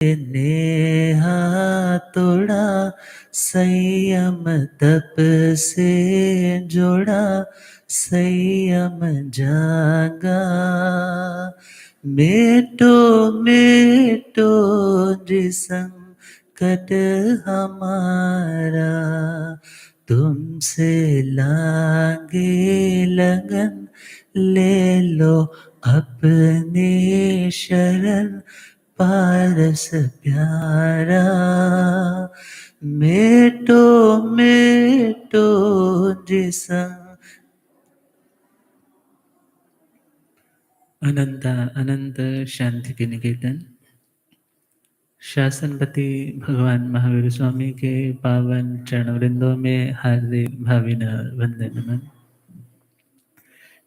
नेहा तोड़ा, संयम तप से जोड़ा, संयम जागा। मेटो मेटो संकट हमारा, तुमसे लागे लगन, ले लो अपने शरण, पारस प्यारा। मेटो मेटो अनंत अनंत शांति के निकेतन शासनपति भगवान महावीर स्वामी के पावन चरणवृंदों में हार्दिक भावना वंदन नमन।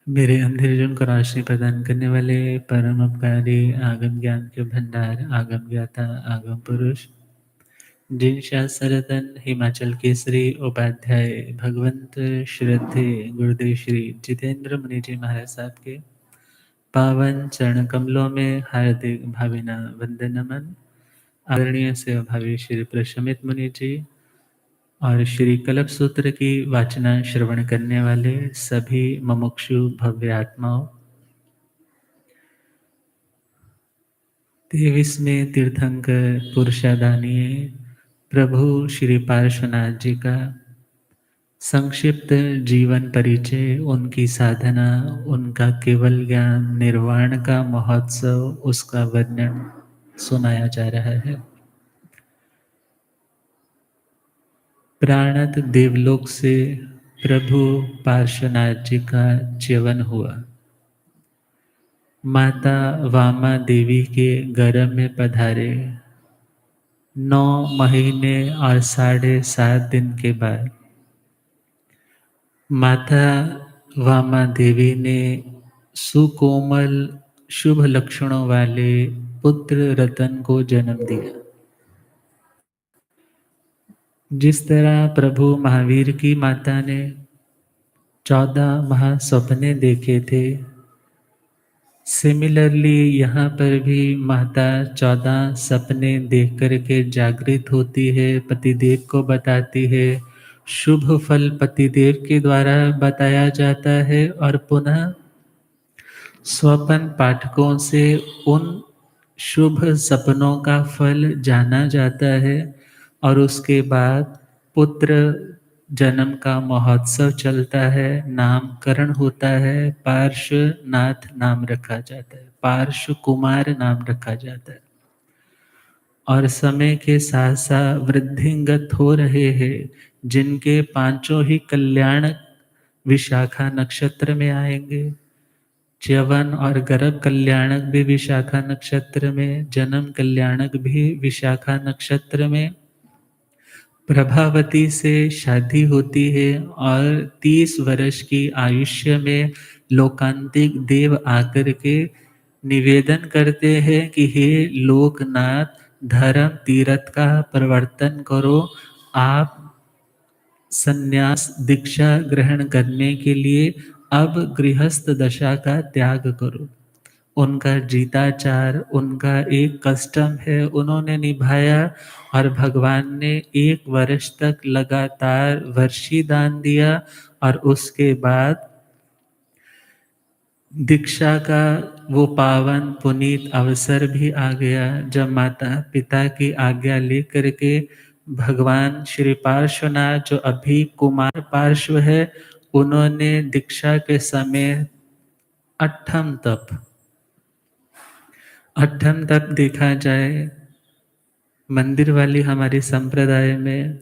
मेरे अंधेरजन को राशि प्रदान करने वाले परम उपकारी आगम ज्ञान के भंडार आगम ज्ञाता आगम पुरुष जिन शास्त्ररत्न हिमाचल केसरी उपाध्याय भगवंत श्रद्धे गुरुदेव श्री जितेंद्र मुनि जी महाराज साहब के पावन चरण कमलों में हार्दिक भावना वंदन नमन। आदरणीय सेवा भावी श्री प्रशमित मुनि जी और श्री कल्प सूत्र की वाचना श्रवण करने वाले सभी मुमुक्षु भव्य आत्माओं, 23वें तीर्थंकर पुरुषादानीय प्रभु श्री पार्श्वनाथ जी का संक्षिप्त जीवन परिचय, उनकी साधना, उनका केवल ज्ञान, निर्वाण का महोत्सव, उसका वर्णन सुनाया जा रहा है। प्राणत देवलोक से प्रभु पार्श्वनाथ जी का च्यवन हुआ। माता वामा देवी के गर्भ में पधारे। 9 महीने और 7.5 दिन के बाद माता वामा देवी ने सुकोमल शुभ लक्षणों वाले पुत्र रतन को जन्म दिया। जिस तरह प्रभु महावीर की माता ने 14 महासपने देखे थे, सिमिलरली यहाँ पर भी माता 14 सपने देख करके जागृत होती है, पतिदेव को बताती है। शुभ फल पतिदेव के द्वारा बताया जाता है और पुनः स्वपन पाठकों से उन शुभ सपनों का फल जाना जाता है और उसके बाद पुत्र जन्म का महोत्सव चलता है, नामकरण होता है, पार्श्वनाथ नाम रखा जाता है, पार्श्व कुमार नाम रखा जाता है। और समय के साथ साथ वृद्धिंगत हो रहे हैं, जिनके 5 ही कल्याण विशाखा नक्षत्र में आएंगे। च्यवन और गर्भ कल्याणक भी विशाखा नक्षत्र में, जन्म कल्याणक भी विशाखा नक्षत्र में। प्रभावती से शादी होती है और 30 वर्ष की आयुष्य में लोकांतिक देव आकर के निवेदन करते हैं कि हे लोकनाथ, धर्म तीर्थ का प्रवर्तन करो, आप संन्यास दीक्षा ग्रहण करने के लिए अब गृहस्थ दशा का त्याग करो। उनका जीताचार, उनका एक कस्टम है, उन्होंने निभाया और भगवान ने 1 वर्ष तक लगातार वर्षी दान दिया और उसके बाद दीक्षा का वो पावन पुनीत अवसर भी आ गया, जब माता पिता की आज्ञा लेकर के भगवान श्री पार्श्वनाथ, जो अभी कुमार पार्श्व है, उन्होंने दीक्षा के समय अठम तप देखा जाए मंदिर वाली हमारी संप्रदाय में,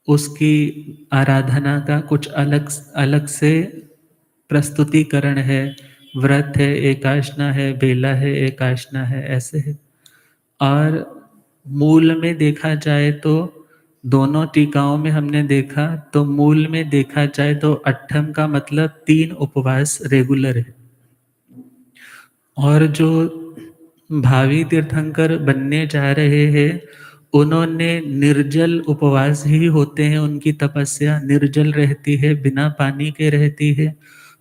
उसकी आराधना का कुछ अलग अलग से प्रस्तुतिकरण है। व्रत है, एकाशना है, बेला है, एकाशना है, ऐसे है। और मूल में देखा जाए तो दोनों टीकाओं में हमने देखा, तो मूल में देखा जाए तो अठम का मतलब 3 उपवास रेगुलर है। और जो भावी तीर्थंकर बनने जा रहे हैं, उन्होंने निर्जल उपवास ही होते हैं, उनकी तपस्या निर्जल रहती है, बिना पानी के रहती है।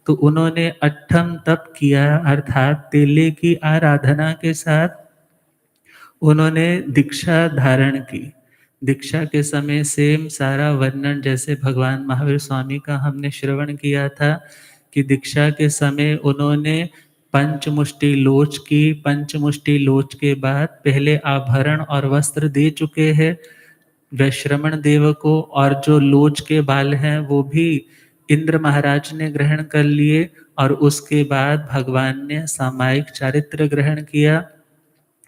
तो उन्होंने अठम तप किया, अर्थात तेले की आराधना के साथ उन्होंने दीक्षा धारण की। दीक्षा के समय सेम सारा वर्णन जैसे भगवान महावीर स्वामी का हमने श्रवण किया था कि दीक्षा के समय उन्होंने पंचमुष्टि लोच की। पंचमुष्टि लोच के बाद पहले आभरण और वस्त्र दे चुके हैं वैश्रमण देव को, और जो लोच के बाल हैं वो भी इंद्र महाराज ने ग्रहण कर लिए। और उसके बाद भगवान ने सामायिक चारित्र ग्रहण किया।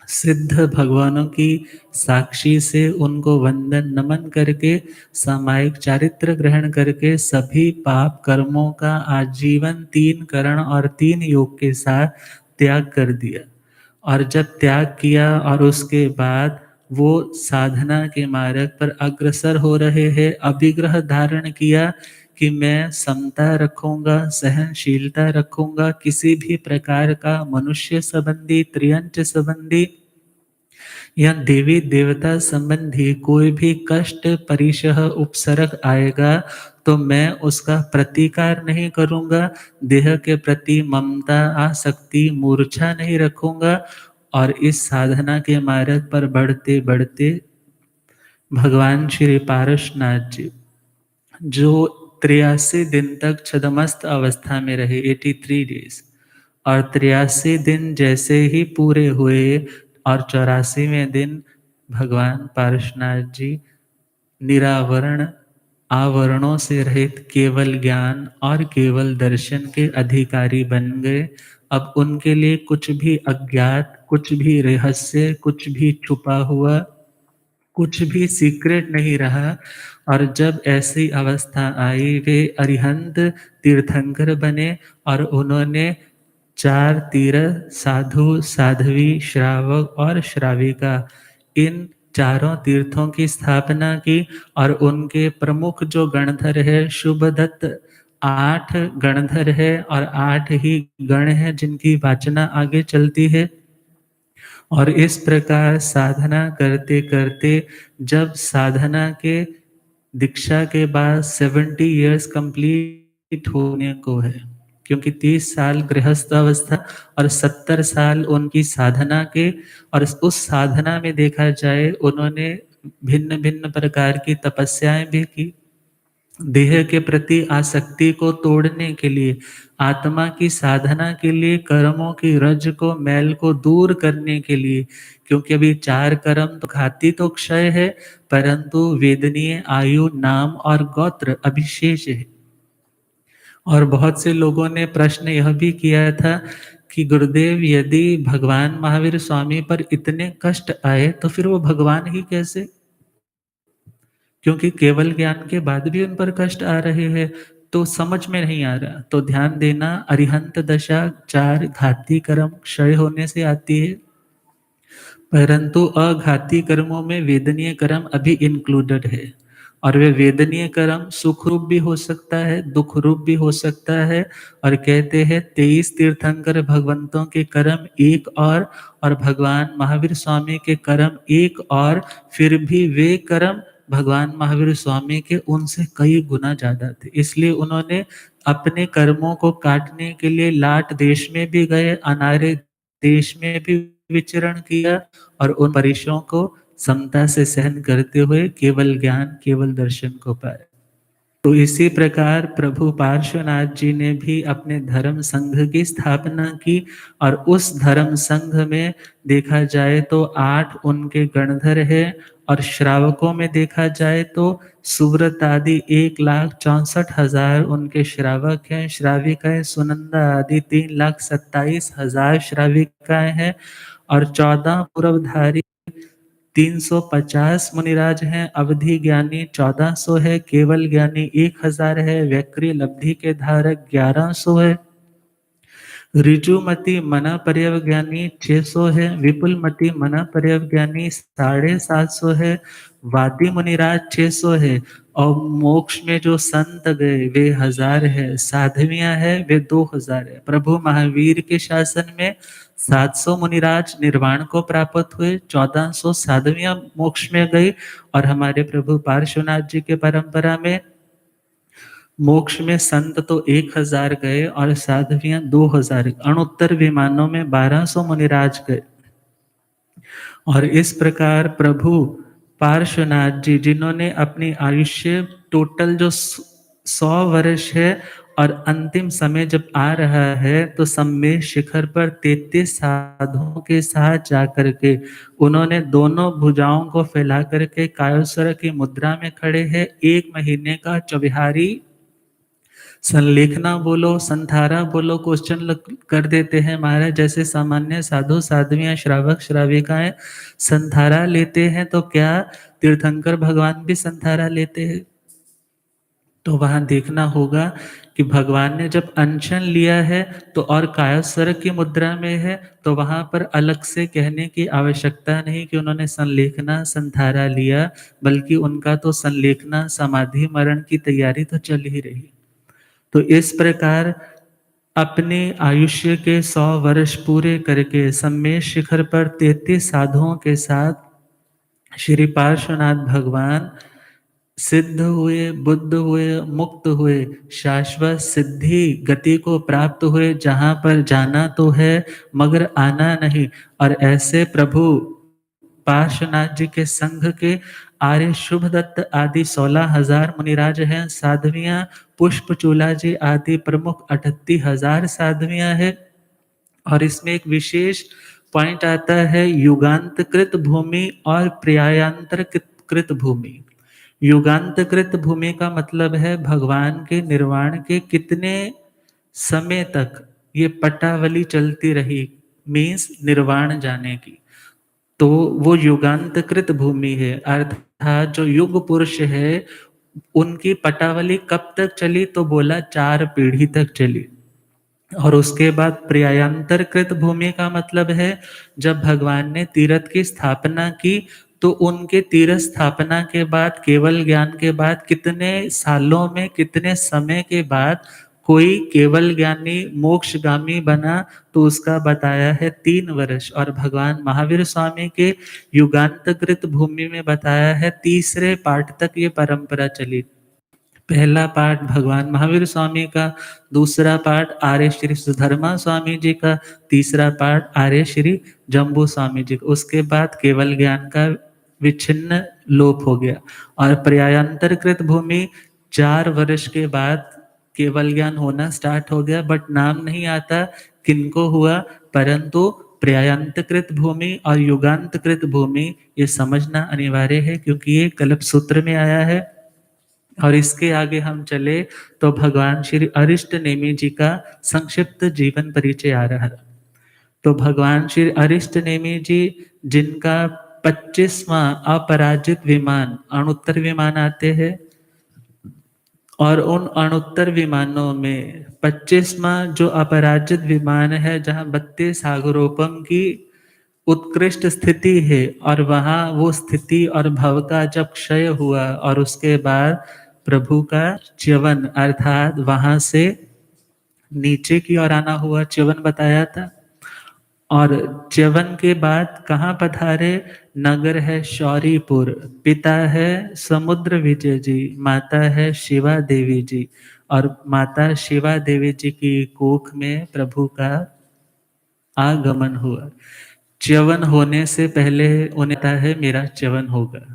सिद्ध भगवानों की साक्षी से उनको वंदन नमन करके सामायिक चारित्र ग्रहण करके सभी पाप कर्मों का आजीवन 3 करण और 3 योग के साथ त्याग कर दिया। और जब त्याग किया और उसके बाद वो साधना के मार्ग पर अग्रसर हो रहे हैं, अभिग्रह धारण किया कि मैं समता रखूंगा, सहनशीलता रखूंगा, किसी भी प्रकार का मनुष्य संबंधी, त्रियंच संबंधी या देवी देवता संबंधी कोई भी कष्ट परिशह उपसर्ग आएगा तो मैं उसका प्रतिकार नहीं करूंगा, देह के प्रति ममता आसक्ति मूर्छा नहीं रखूंगा। और इस साधना के मार्ग पर बढ़ते बढ़ते भगवान श्री पारसनाथ जी जो 83 दिन तक छदमस्त अवस्था में रहे, 83 डेज, और 83 दिन जैसे ही पूरे हुए और 84वें दिन भगवान पारसनाथ जी निरावरण, आवरणों से रहित केवल ज्ञान और केवल दर्शन के अधिकारी बन गए। अब उनके लिए कुछ भी अज्ञात, कुछ भी रहस्य, कुछ भी छुपा हुआ, कुछ भी सीक्रेट नहीं रहा। और जब ऐसी अवस्था आई वे अरिहंत तीर्थंकर बने और उन्होंने 4 तीर्थ साधु साध्वी श्रावक और श्राविका इन चारों तीर्थों की स्थापना की। और उनके प्रमुख जो गणधर है शुभदत्त, 8 गणधर है और 8 ही गण है जिनकी वाचना आगे चलती है। और इस प्रकार साधना करते करते जब साधना के दीक्षा के बाद 70 इयर्स कंप्लीट होने को है, क्योंकि 30 साल गृहस्थ अवस्था और 70 साल उनकी साधना के, और उस साधना में देखा जाए उन्होंने भिन्न भिन्न प्रकार की तपस्याएं भी की। देह के प्रति आसक्ति को तोड़ने के लिए, आत्मा की साधना के लिए, कर्मों की रज को, मैल को दूर करने के लिए, क्योंकि अभी 4 कर्म तो घाती तो क्षय है, परंतु वेदनीय आयु नाम और गोत्र अभिशेष है। और बहुत से लोगों ने प्रश्न यह भी किया था कि गुरुदेव यदि भगवान महावीर स्वामी पर इतने कष्ट आए तो फिर वो भगवान ही कैसे, क्योंकि केवल ज्ञान के बाद भी उन पर कष्ट आ रहे हैं, तो समझ में नहीं आ रहा। तो ध्यान देना, अरिहंत दशा 4 घाती कर्म क्षय होने से आती है, परंतु अघाती कर्मों में वेदनीय कर्म अभी इंक्लूडेड है। और वे वेदनीय कर्म सुख रूप भी हो सकता है, दुख रूप भी हो सकता है। और कहते हैं 23 तीर्थंकर भगवंतों के कर्म एक और भगवान महावीर स्वामी के कर्म एक और, फिर भी वे कर्म भगवान महावीर स्वामी के उनसे कई गुना ज्यादा थे। इसलिए उन्होंने अपने कर्मों को काटने के लिए लाट देश में भी गए, अनारे देश में भी विचरण किया, और उन परीक्षाओं को समता से सहन करते हुए केवल ज्ञान, केवल दर्शन को पाया। तो इसी प्रकार प्रभु पार्श्वनाथ जी ने भी अपने धर्म संघ की स्थापना की। और उस धर्म संघ में देखा जाए तो 8 उनके गणधर है, और श्रावकों में देखा जाए तो सुव्रत आदि 1,64,000 उनके श्रावक हैं, श्राविकाएं सुनंदा आदि 3,27,000 श्राविकाएं हैं, और 14 पूर्वधारी 350 मुनिराज हैं, अवधि ज्ञानी 1400 है, केवल ज्ञानी 1000 है, वैक्री लब्धि के धारक 1100 है, ऋजुमति मना पर्यव ज्ञानी 600 है, विपुलमति मना पर्यव ज्ञानी 750 है, वादी मुनिराज 600 है, और मोक्ष में जो संत गए वे 1000 है, साध्वियां है वे 2000 है। प्रभु महावीर के शासन में 700 मुनिराज निर्वाण को प्राप्त हुए, 1400 साध्वियां मोक्ष में गई, और हमारे प्रभु पार्श्वनाथ जी के परंपरा में मोक्ष में संत तो 1000 गए और साध्वियां 2000, अणुत्तर विमानों में 1200 मुनिराज गए। और इस प्रकार प्रभु पार्श्वनाथ जी जिन्होंने अपनी आयुष्य टोटल जो 100 वर्ष है और अंतिम समय जब आ रहा है तो सम्मेद शिखर पर 33 साधुओं के साथ जाकर के उन्होंने दोनों भुजाओं को फैला करके कायोत्सर्ग की मुद्रा में खड़े हैं। 1 महीने का चौबिहारी संलेखना बोलो, संधारा बोलो, क्वेश्चन कर देते हैं महाराज। जैसे सामान्य साधु साध्वियाँ श्रावक श्राविकाएं संधारा लेते हैं तो क्या तीर्थंकर भगवान भी संधारा लेते हैं? तो वहां देखना होगा कि भगवान ने जब अनशन लिया है तो और कायस्वर की मुद्रा में है तो वहां पर अलग से कहने की आवश्यकता नहीं कि उन्होंने संलेखना संधारा लिया, बल्कि उनका तो संलेखना समाधि मरण की तैयारी तो चल ही रही। तो इस प्रकार अपने आयुष्य के 100 वर्ष पूरे करके सम्मेद शिखर पर 33 साधुओं के साथ श्री पार्श्वनाथ भगवान सिद्ध हुए, बुद्ध हुए, मुक्त हुए, शाश्वत सिद्धि गति को प्राप्त हुए, जहाँ पर जाना तो है मगर आना नहीं। और ऐसे प्रभु पार्श्वनाथ जी के संघ के आर्य शुभदत्त आदि 16,000 मुनिराज हैं, साध्वियाँ पुष्प चूला जी आदि प्रमुख 38,000 साध्वियाँ हैं। और इसमें एक विशेष पॉइंट आता है युगांतकृत भूमि और पर्यायांतर कृत भूमि। युगांतकृत भूमि का मतलब है भगवान के निर्वाण के कितने समय तक ये पटावली चलती रही, मीन्स निर्वाण जाने की, तो वो युगांतकृत भूमि है। अर्थात जो युग पुरुष है उनकी पटावली कब तक चली, तो बोला 4 पीढ़ी तक चली। और उसके बाद पर्यायांतरकृत भूमि का मतलब है जब भगवान ने तीर्थ की स्थापना की तो उनके तीर्थ स्थापना के बाद केवल ज्ञान के बाद कितने सालों में, कितने समय के बाद कोई केवल ज्ञानी मोक्षगामी बना, तो उसका बताया है 3 वर्ष। और भगवान महावीर स्वामी के युगांतकृत भूमि में बताया है तीसरे पाठ तक ये परंपरा चली। पहला पाठ भगवान महावीर स्वामी का, दूसरा पाठ आर्य श्री सुधर्मा स्वामी जी का, तीसरा पाठ आर्य श्री जम्बू स्वामी जी का। उसके बाद केवल ज्ञान का विच्छिन्न लोप हो गया। और पर्यायांतरकृत भूमि 4 वर्ष के बाद केवल ज्ञान होना स्टार्ट हो गया, बट नाम नहीं आता किनको हुआ, परंतु पर्यायांतकृत भूमि और युगांतकृत भूमि ये समझना अनिवार्य है, क्योंकि ये कल्प सूत्र में आया है। और इसके आगे हम चले तो भगवान श्री अरिष्ट नेमि जी का संक्षिप्त जीवन परिचय आ रहा है। तो भगवान श्री अरिष्ट नेमि जी जिनका 25वां अपराजित विमान अणुत्तर विमान आते हैं, और उन अणुत्तर विमानों में 25वां जो अपराजित विमान है जहां 32 सागरोपम की उत्कृष्ट स्थिति है, और वहां वो स्थिति और भव का जब क्षय हुआ और उसके बाद प्रभु का च्यवन, अर्थात वहां से नीचे की ओर आना हुआ, च्यवन बताया था। और च्यवन के बाद कहाँ पधारे? नगर है शौरीपुर, पिता है समुद्र विजय जी, माता है शिवा देवी जी। और माता शिवा देवी जी की कोख में प्रभु का आगमन हुआ। च्यवन होने से पहले उन्हें पता है मेरा च्यवन होगा।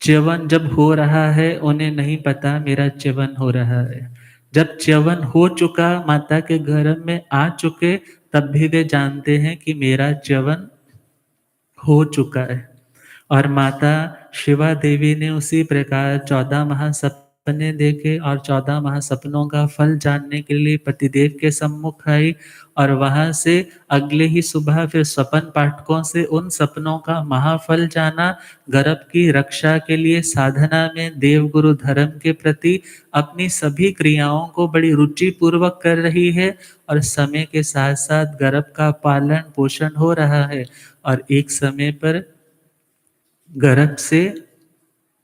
च्यवन जब हो रहा है उन्हें नहीं पता मेरा च्यवन हो रहा है। जब च्यवन हो चुका, माता के गर्भ में आ चुके, तब भी वे जानते हैं कि मेरा च्यवन हो चुका है। और माता शिवा देवी ने उसी प्रकार 14 महासपने देखे, और 14 महासपनों का फल जानने के लिए पतिदेव के सम्मुख आई। और वहां से अगले ही सुबह फिर स्वपन पाठकों से उन सपनों का महाफल जाना। गर्भ की रक्षा के लिए साधना में देवगुरु धर्म के प्रति अपनी सभी क्रियाओं को बड़ी रुचि पूर्वक कर रही है, और समय के साथ साथ गर्भ का पालन पोषण हो रहा है। और एक समय पर गर्भ से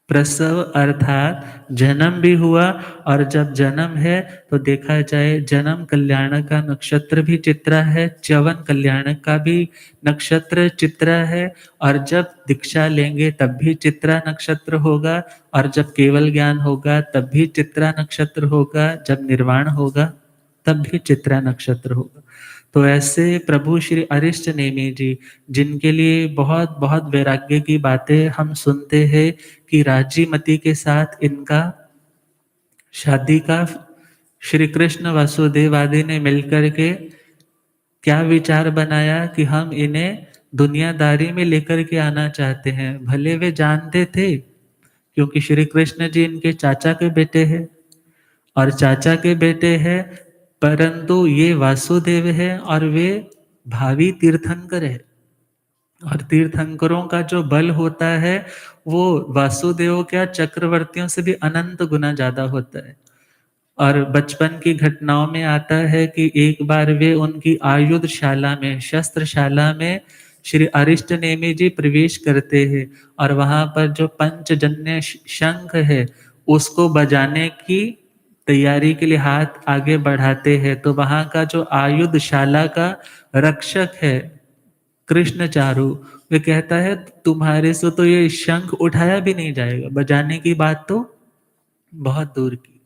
प्रसव अर्थात जन्म भी हुआ। और जब जन्म है तो देखा जाए जन्म कल्याण का नक्षत्र भी चित्रा है, च्यवन कल्याण का भी नक्षत्र चित्रा है। और जब दीक्षा लेंगे तब भी चित्रा नक्षत्र होगा, और जब केवल ज्ञान होगा तब भी चित्रा नक्षत्र होगा, जब निर्वाण होगा तब भी चित्रा नक्षत्र होगा। तो ऐसे प्रभु श्री अरिष्ट नेमि जी, जिनके लिए बहुत-बहुत वैराग्य की बातें हम सुनते हैं कि राजीमती के साथ इनका शादी का श्री कृष्ण वासुदेव आदि ने मिलकर के क्या विचार बनाया कि हम इन्हें दुनियादारी में लेकर के आना चाहते हैं। भले वे जानते थे क्योंकि श्री कृष्ण जी इनके चाचा के बेटे हैं और चाचा के बेटे हैं, परंतु ये वासुदेव है और वे भावी तीर्थंकर है। और तीर्थंकरों का जो बल होता है वो वासुदेव क्या चक्रवर्तियों से भी अनंत गुना ज़्यादा होता है। और बचपन की घटनाओं में आता है कि एक बार वे उनकी आयुधशाला में, शस्त्रशाला में श्री अरिष्टनेमि जी प्रवेश करते हैं और वहाँ पर जो पंचजन्य शंख है, उसको बजाने की तैयारी के लिए हाथ आगे बढ़ाते हैं। तो वहाँ का जो आयुधशाला का रक्षक है, कृष्णचारु, वे कहता है तुम्हारे से तो ये शंख उठाया भी नहीं जाएगा, बजाने की बात तो बहुत दूर की।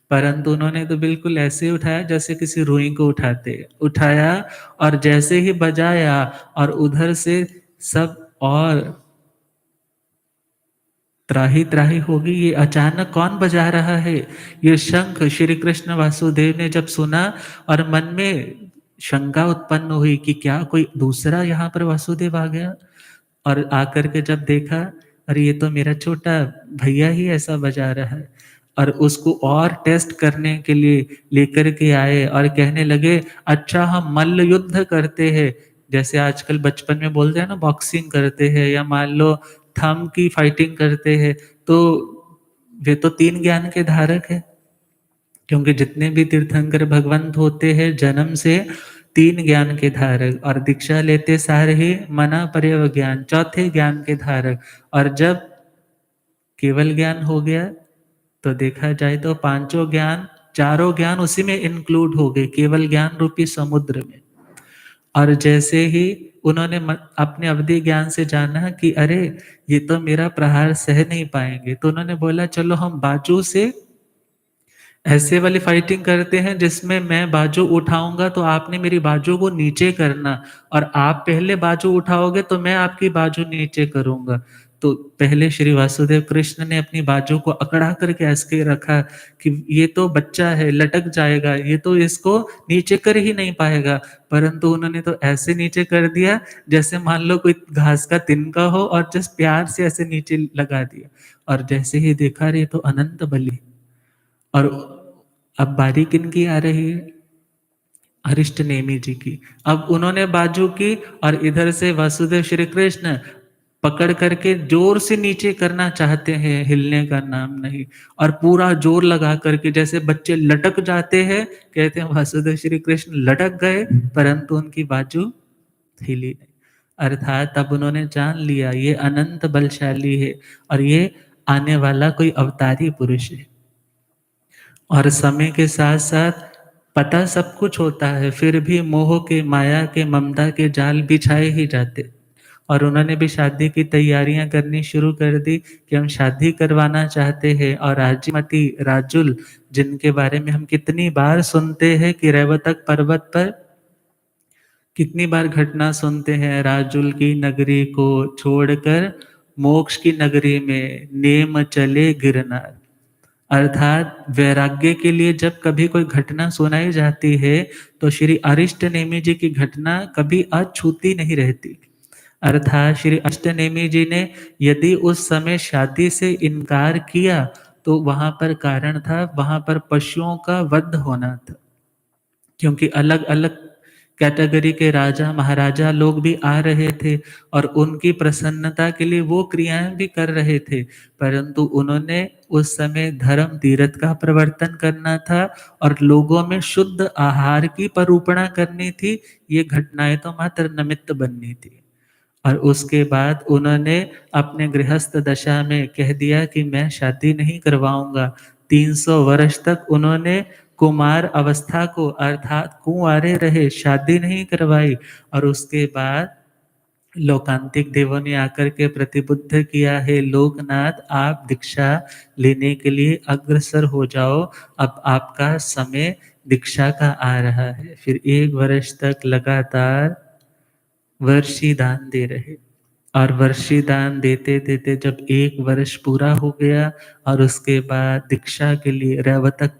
परंतु उन्होंने तो बिल्कुल ऐसे ही उठाया जैसे किसी रुई को उठाते हैं। उठाया और जैसे ही बजाया और उधर से सब और त्राहि-त्राहि हो गई, ये अचानक कौन बजा रहा है? ये शंख श्री कृष्ण वासुदेव ने जब सुना और मन में शंका उत्पन्न हुई कि क्या कोई दूसरा यहाँ पर वासुदेव आ गया? और आकर के जब देखा, अरे ये तो मेरा छोटा भैया ही ऐसा बजा रहा है। और उसको और टेस्ट करने के लिए लेकर के आए और कहने लगे, अच्छा हम मल्ल युद्ध करते हैं। जैसे आजकल बचपन में बोलते हैं ना बॉक्सिंग करते हैं या मान लो थंब की फाइटिंग करते हैं, तो वे तो 3 ज्ञान के धारक हैं। क्योंकि जितने भी तीर्थंकर भगवंत होते हैं जन्म से 3 ज्ञान के धारक और दीक्षा लेते सार ही मना पर्यव ज्ञान, चौथे ज्ञान के धारक। और जब केवल ज्ञान हो गया तो देखा जाए तो पांचों ज्ञान, चारों ज्ञान उसी में इंक्लूड हो गए केवल ज्ञान रूपी समुद्र में। और जैसे ही उन्होंने अपने अवधि ज्ञान से जाना कि अरे ये तो मेरा प्रहार सह नहीं पाएंगे, तो उन्होंने बोला चलो हम बाजू से ऐसे वाली फाइटिंग करते हैं जिसमें मैं बाजू उठाऊँगा तो आपने मेरी बाजू को नीचे करना और आप पहले बाजू उठाओगे तो मैं आपकी बाजू नीचे करूँगा। तो पहले श्री वासुदेव कृष्ण ने अपनी बाजू को अकड़ा करके ऐसे रखा कि ये तो बच्चा है, लटक जाएगा, ये तो इसको नीचे कर ही नहीं पाएगा। परंतु उन्होंने तो ऐसे नीचे कर दिया जैसे मान लो कोई घास का तिनका हो और जस्ट प्यार से ऐसे नीचे लगा दिया। और जैसे ही देखा रे तो अनंत बलि। और अब बारी किनकी आ रही है? अरिष्ट नेमि जी की। अब उन्होंने बाजू की और इधर से वासुदेव श्री कृष्ण पकड़ करके जोर से नीचे करना चाहते हैं, हिलने का नाम नहीं। और पूरा जोर लगा करके जैसे बच्चे लटक जाते हैं, कहते हैं वासुदेव श्री कृष्ण लटक गए परंतु उनकी बाजू हिली नहीं। अर्थात अब उन्होंने जान लिया ये अनंत बलशाली है और ये आने वाला कोई अवतारी पुरुष है। और समय के साथ-साथ पता सब कुछ होता है, फिर भी मोह के, माया के, ममता के जाल बिछाए ही जाते। और उन्होंने भी शादी की तैयारियां करनी शुरू कर दी कि हम शादी करवाना चाहते हैं। और राजीमती, राजुल, जिनके बारे में हम कितनी बार सुनते हैं कि रेवतक पर्वत पर कितनी बार घटना सुनते हैं, राजुल की नगरी को छोड़कर मोक्ष की नगरी में नेम चले गिरनार। अर्थात वैराग्य के लिए जब कभी कोई घटना सुनाई जाती है तो श्री अरिष्ट नेमि जी की घटना कभी अछूती नहीं रहती। अर्थात श्री अरिष्ट नेमि जी ने यदि उस समय शादी से इनकार किया तो वहां पर कारण था, वहां पर पशुओं का वध होना था। क्योंकि अलग-अलग कैटेगरी के राजा महाराजा लोग भी आ रहे थे और उनकी प्रसन्नता के लिए वो क्रियाएं भी कर रहे थे। परंतु उन्होंने उस समय धर्म तीरथ का प्रवर्तन करना था और लोगों में शुद्ध आहार की परूपणा करनी थी। ये घटनाएं तो मात्र निमित्त बननी थी। और उसके बाद उन्होंने अपने गृहस्थ दशा में कह दिया कि मैं शादी नहीं करवाऊँगा। 300 वर्ष तक उन्होंने कुमार अवस्था को अर्थात कुँवारे रहे, शादी नहीं करवाई। और उसके बाद लोकांतिक देवों ने आकर के प्रतिबुद्ध किया है, लोकनाथ आप दीक्षा लेने के लिए अग्रसर हो जाओ, अब आपका समय दीक्षा का आ रहा है। फिर 1 वर्ष तक लगातार वर्षी दान दे रहे और वर्षी दान देते-देते जब 1 वर्ष पूरा हो गया और उसके बाद दीक्षा के लिए रैवतक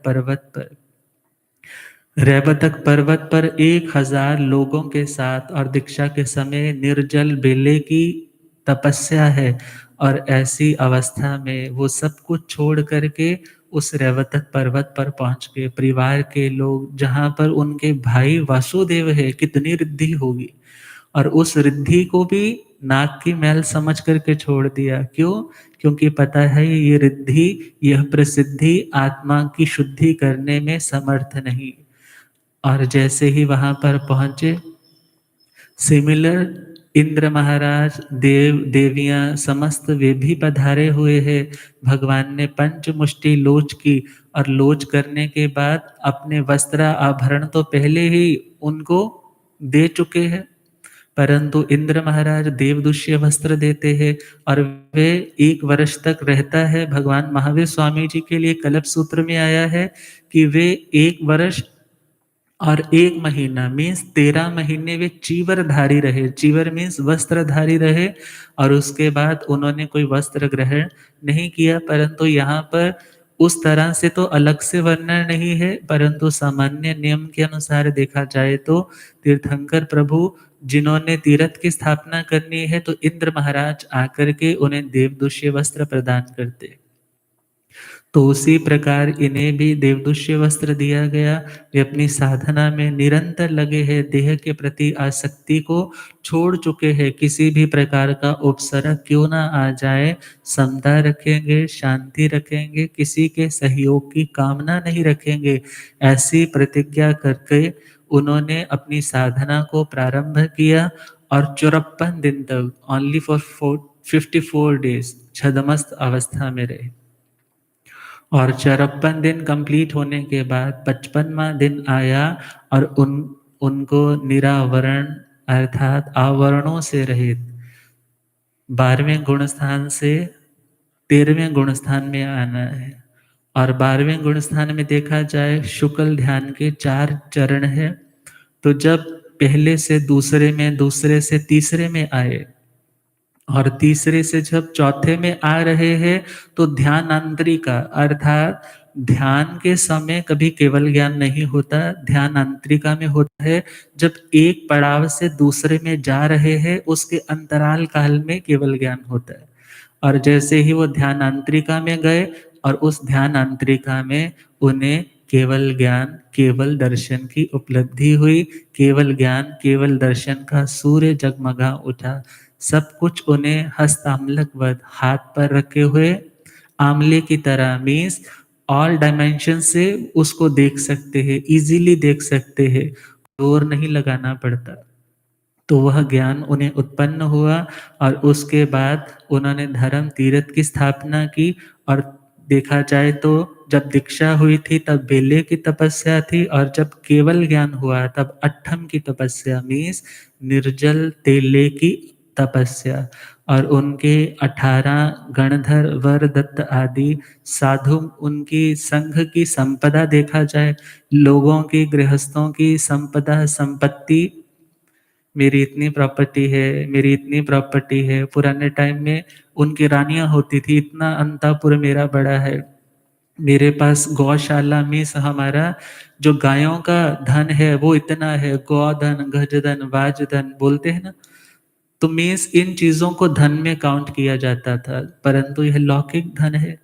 पर्वत पर 1000 लोगों के साथ और दीक्षा के समय निर्जल बेले की तपस्या है और ऐसी अवस्था में वो सब कुछ छोड़ कर के उस रैवतक पर्वत पर पहुँच गए। परिवार के लोग जहाँ पर उनके भाई वासुदेव है, कितनी रिद्धि होगी और उस रिद्धि को भी नाक की मैल समझ कर के छोड़ दिया। क्यों? क्योंकि पता है ये रिद्धि, यह प्रसिद्धि आत्मा की शुद्धि करने में समर्थ नहीं। और जैसे ही वहाँ पर पहुँचे, सिमिलर इंद्र महाराज, देवियाँ समस्त वे भी पधारे हुए हैं। भगवान ने पंचमुष्टि लोच की और लोच करने के बाद अपने वस्त्र आभरण तो पहले ही उनको दे चुके हैं, परंतु इंद्र महाराज देवदुष्य वस्त्र देते हैं और वे 1 वर्ष तक रहता है। भगवान महावीर स्वामी जी के लिए कल्प सूत्र में आया है कि वे 1 वर्ष और 1 महीना मीन्स 13 महीने वे चीवरधारी रहे। चीवर मीन्स वस्त्रधारी रहे और उसके बाद उन्होंने कोई वस्त्र ग्रहण नहीं किया, परंतु यहाँ पर उस तरह से तो अलग से वर्णन नहीं है, परंतु सामान्य नियम के अनुसार देखा जाए तो तीर्थंकर प्रभु जिन्होंने तीर्थ की स्थापना करनी है तो इंद्र महाराज आकर के उन्हें देवदुष्य वस्त्र प्रदान करते। तो उसी प्रकार इन्हें भी देवदुष्य वस्त्र दिया गया। वे अपनी साधना में निरंतर लगे हैं, देह के प्रति आसक्ति को छोड़ चुके हैं। किसी भी प्रकार का उपसर्ग क्यों ना आ जाए, समता रखेंगे, शांति रखेंगे, किसी के सहयोग की कामना नहीं रखेंगे। ऐसी प्रतिज्ञा करके उन्होंने अपनी साधना को प्रारंभ किया और 54 दिन तक ओनली फॉर 54 डेज छद्मस्त अवस्था में रहे। और 54 दिन कंप्लीट होने के बाद 55वां दिन आया और उनको निरावरण अर्थात आवरणों से रहित 12वें गुण स्थान से 13वें गुण स्थान में आना है। और 12वें गुण स्थान में देखा जाए शुक्ल ध्यान के 4 चरण है। तो जब पहले से दूसरे में, दूसरे से तीसरे में आए और तीसरे से जब चौथे में आ रहे हैं तो ध्यानांतरिका अर्थात ध्यान के समय कभी केवल ज्ञान नहीं होता, ध्यानांतरिका में होता है। जब एक पड़ाव से दूसरे में जा रहे हैं उसके अंतराल काल में केवल ज्ञान होता है। और जैसे ही वो ध्यानांतरिका में गए और उस ध्यानांतरिका में उन्हें केवल ज्ञान, केवल दर्शन की उपलब्धि हुई। केवल ज्ञान, केवल दर्शन का सूर्य जगमगा उठा। सब कुछ उन्हें हस्तामलकवत हाथ पर रखे हुए आंवले की तरह मीन्स ऑल डायमेंशन से उसको देख सकते हैं, इजीली देख सकते हैं, जोर नहीं लगाना पड़ता। तो वह ज्ञान उन्हें उत्पन्न हुआ और उसके बाद उन्होंने धर्म तीर्थ की स्थापना की। और देखा जाए तो जब दीक्षा हुई थी तब बेले की तपस्या थी और जब केवल ज्ञान हुआ तब अट्ठम की तपस्या मीन्स निर्जल तेले की तपस्या। और उनके 18 गणधर वर दत्त आदि साधु, उनकी संघ की संपदा देखा जाए, लोगों की गृहस्थों की संपदा संपत्ति, मेरी इतनी प्रॉपर्टी है, मेरी इतनी प्रॉपर्टी है। पुराने टाइम में उनकी रानियाँ होती थी, इतना अंतःपुर मेरा बड़ा है, मेरे पास गौशाला मीन्स हमारा जो गायों का धन है वो इतना है, गौधन, गजधन, वाजधन बोलते हैं ना, तो मीन्स इन चीज़ों को धन में काउंट किया जाता था, परंतु यह लौकिक धन है।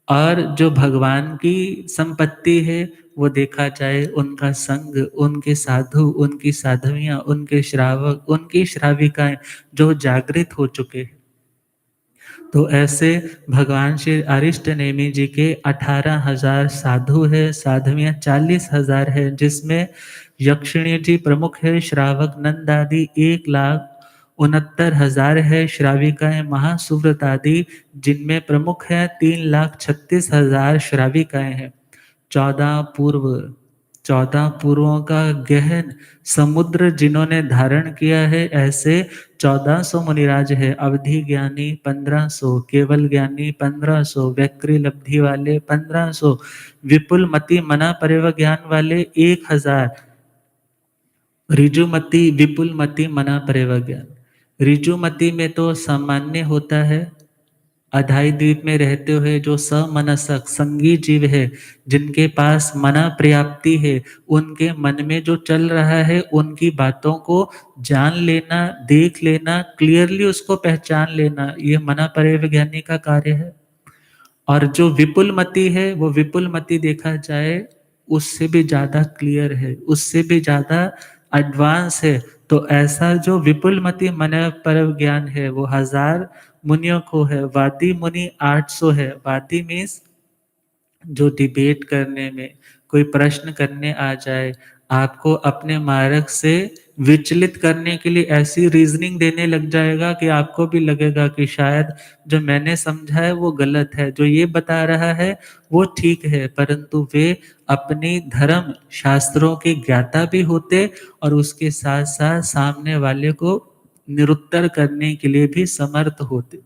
और जो भगवान की संपत्ति है वो देखा जाए उनका संग, उनके साधु, उनकी साधवियाँ, उनके श्रावक, उनकी श्राविकाएँ जो जागृत हो चुके हैं। तो ऐसे भगवान श्री अरिष्ट नेमि जी के 18,000 साधु है, साधवियाँ 40,000 है, जिसमें यक्षिणी जी प्रमुख है, श्रावक नंद आदि 1,69,000 है, श्राविकाएँ महासुव्रत आदि जिनमें प्रमुख है 3,36,000 श्राविकाएँ हैं। 14 पूर्व 14 पुरों का गहन समुद्र जिन्होंने धारण किया है, ऐसे 1400 मुनिराज है। अवधि ज्ञानी 1500, केवल ज्ञानी 1500, व्यक्रि लब्धि वाले 1500, विपुल मति मना परिव ज्ञान वाले 1000, ऋजुमति विपुल मति मना परिव ज्ञान। ऋजुमति में तो सामान्य होता है, अधाई द्वीप में रहते हुए जो समनसक संगी जीव है, जिनके पास मना पर्याप्ति है, उनके मन में जो चल रहा है उनकी बातों को जान लेना, देख लेना, क्लियरली उसको पहचान लेना, ये मना परिविज्ञानी का कार्य है। और जो विपुल मति है, वो विपुल मति देखा जाए उससे भी ज्यादा क्लियर है, उससे भी ज्यादा एडवांस है। तो ऐसा जो विपुल मति मन पर ज्ञान है वो 1000 मुनियों को है। वादी मुनि 800 है। वादी मीन्स जो डिबेट करने में, कोई प्रश्न करने आ जाए, आपको अपने मार्ग से विचलित करने के लिए ऐसी रीजनिंग देने लग जाएगा कि आपको भी लगेगा कि शायद जो मैंने समझा है वो गलत है, जो ये बता रहा है वो ठीक है, परंतु वे अपनी धर्म शास्त्रों के ज्ञाता भी होते और उसके साथ साथ सामने वाले को निरुत्तर करने के लिए भी समर्थ होते।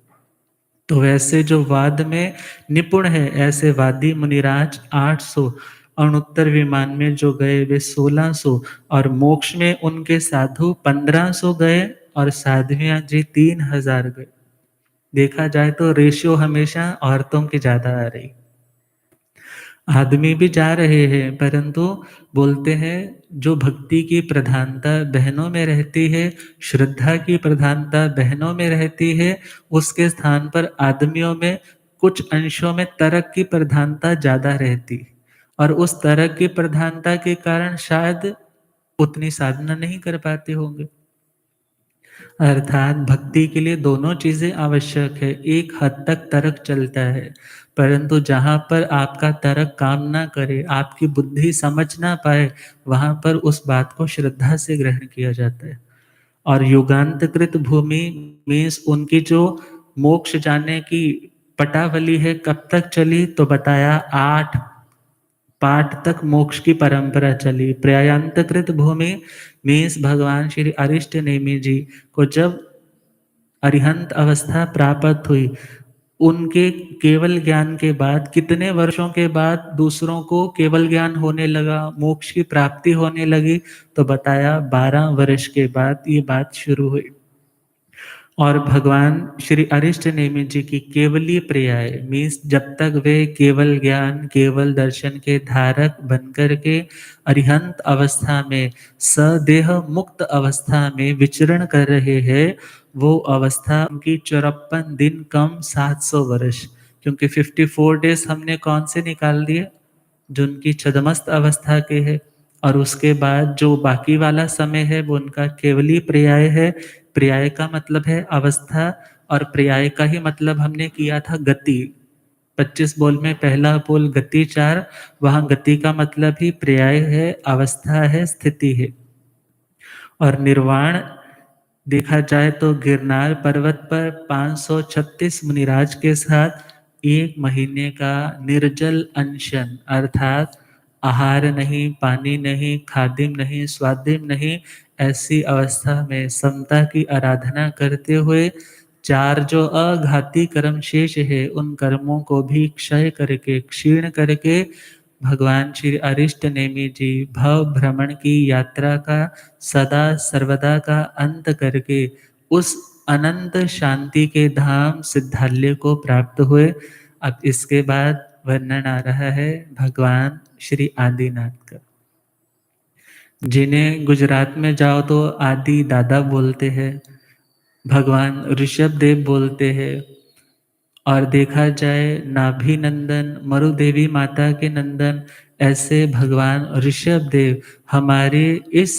तो वैसे जो वाद में निपुण है, ऐसे वादी मुनिराज 800, अणुत्तर विमान में जो गए वे 1600, और मोक्ष में उनके साधु 1500 गए और साध्वियां जी 3000 गए। देखा जाए तो रेशियो हमेशा औरतों की ज्यादा आ रही। आदमी भी जा रहे हैं, परंतु बोलते हैं जो भक्ति की प्रधानता बहनों में रहती है, श्रद्धा की प्रधानता बहनों में रहती है, उसके स्थान पर आदमियों में कुछ अंशों में तर्क की प्रधानता ज्यादा रहती है। और उस तर्क की प्रधानता के कारण शायद उतनी साधना नहीं कर पाते होंगे। अर्थात भक्ति के लिए दोनों चीजें आवश्यक है। एक हद तक तर्क चलता है, परंतु जहाँ पर आपका तर्क काम ना करे, आपकी बुद्धि समझ ना पाए, वहाँ पर उस बात को श्रद्धा से ग्रहण किया जाता है। और युगांतकृत भूमि मीन्स उनकी जो मोक्ष जाने की पटावली है कब तक चली, तो बताया 8 पाठ तक मोक्ष की परंपरा चली। प्रयायांतकृत भूमि मीन्स भगवान श्री अरिष्ट नेमि जी को जब अरिहंत अवस्था प्राप्त हुई, उनके केवल ज्ञान के बाद कितने वर्षों के बाद दूसरों को केवल ज्ञान होने लगा, मोक्ष की प्राप्ति होने लगी, तो बताया 12 वर्ष के बाद ये बात शुरू हुई। और भगवान श्री अरिष्ट नेमि जी की केवली प्रियाय मीन्स जब तक वे केवल ज्ञान केवल दर्शन के धारक बनकर के अरिहंत अवस्था में सदेह मुक्त अवस्था में विचरण कर रहे हैं, वो अवस्था उनकी 54 दिन कम 700 वर्ष, क्योंकि 54 डेज हमने कौन से निकाल दिए, जो उनकी छदमस्त अवस्था के है। और उसके बाद जो बाकी वाला समय है वो उनका केवली पर्याय है। पर्याय का मतलब है अवस्था, और पर्याय का ही मतलब हमने किया था गति। 25 बोल में पहला बोल गति 4, वहां गति का मतलब ही पर्याय है, अवस्था है, स्थिति है। और निर्वाण देखा जाए तो गिरनार पर्वत पर 536 मुनिराज के साथ 1 महीने का निर्जल अनशन, अर्थात आहार नहीं, पानी नहीं, खादिम नहीं, स्वादिम नहीं, ऐसी अवस्था में समता की आराधना करते हुए 4 जो अघाती कर्म शेष है उन कर्मों को भी क्षय करके क्षीण करके भगवान श्री अरिष्ट नेमि जी भव भ्रमण की यात्रा का सदा सर्वदा का अंत करके उस अनंत शांति के धाम सिद्धालय को प्राप्त हुए। अब इसके बाद वर्णन आ रहा है भगवान श्री आदिनाथ का, जिन्हें गुजरात में जाओ तो आदि दादा बोलते हैं, भगवान ऋषभ देव बोलते हैं। और देखा जाए नाभि नंदन मरुदेवी माता के नंदन, ऐसे भगवान ऋषभ देव हमारे इस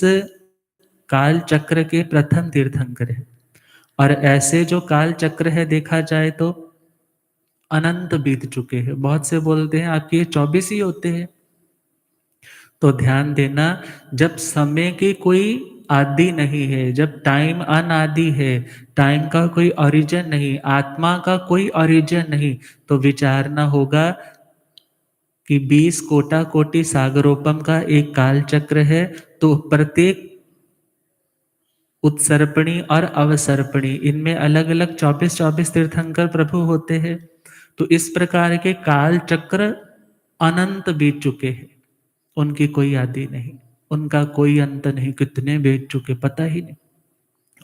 काल चक्र के प्रथम तीर्थंकर है। और ऐसे जो काल चक्र है देखा जाए तो अनंत बीत चुके हैं। बहुत से बोलते हैं आपके ये 24 ही होते हैं, तो ध्यान देना, जब समय की कोई आदि नहीं है, जब टाइम अनादि है, टाइम का कोई ओरिजिन नहीं, आत्मा का कोई ओरिजिन नहीं, तो विचारना होगा कि 20 कोटि कोटि सागरोपम का एक काल चक्र है, तो प्रत्येक उत्सर्पणी और अवसर्पणी इनमें अलग-अलग 24-24 तीर्थंकर प्रभु होते हैं। तो इस प्रकार के काल चक्र अनंत बीत चुके हैं, उनकी कोई आदि नहीं, उनका कोई अंत नहीं, कितने बीत चुके पता ही नहीं।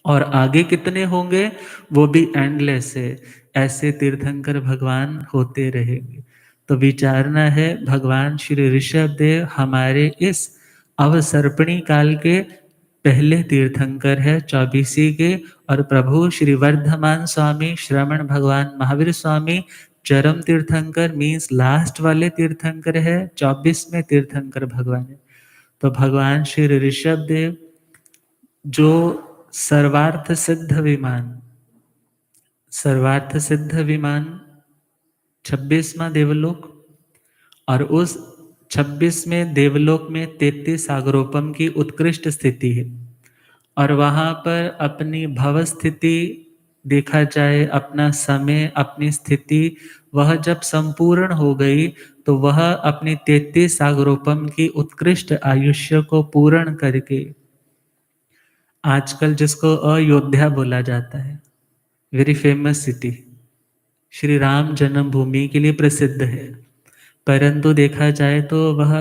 और आगे कितने होंगे वो भी एंडलेस है, ऐसे तीर्थंकर भगवान होते रहेंगे। तो विचारना है, भगवान श्री ऋषभ देव हमारे इस अवसर्पणी काल के पहले तीर्थंकर है, 24 के। और प्रभु श्री वर्धमान स्वामी, श्रवण भगवान महावीर स्वामी चरम तीर्थंकर मीन्स लास्ट वाले तीर्थंकर है, 24वें तीर्थंकर भगवान है। तो भगवान श्री ऋषभ देव जो सर्वार्थ सिद्ध विमान, सर्वार्थ सिद्ध विमान 26वां देवलोक, और उस 26वें देवलोक में 33 सागरोपम की उत्कृष्ट स्थिति है। और वहाँ पर अपनी भव स्थिति देखा जाए, अपना समय, अपनी स्थिति, वह जब संपूर्ण हो गई तो वह अपनी 33 सागरोपम की उत्कृष्ट आयुष्य को पूर्ण करके आजकल जिसको अयोध्या बोला जाता है, very famous city, Shri Ram जन्मभूमि के लिए प्रसिद्ध है। परंतु देखा जाए तो वह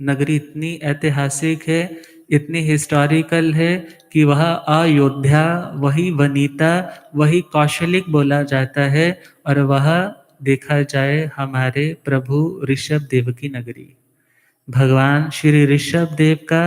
नगरी इतनी ऐतिहासिक है, इतनी हिस्टोरिकल है कि वह अयोध्या, वही वनीता, वही कौशलिक बोला जाता है। और वह देखा जाए हमारे प्रभु ऋषभ देव की नगरी। भगवान श्री ऋषभ देव का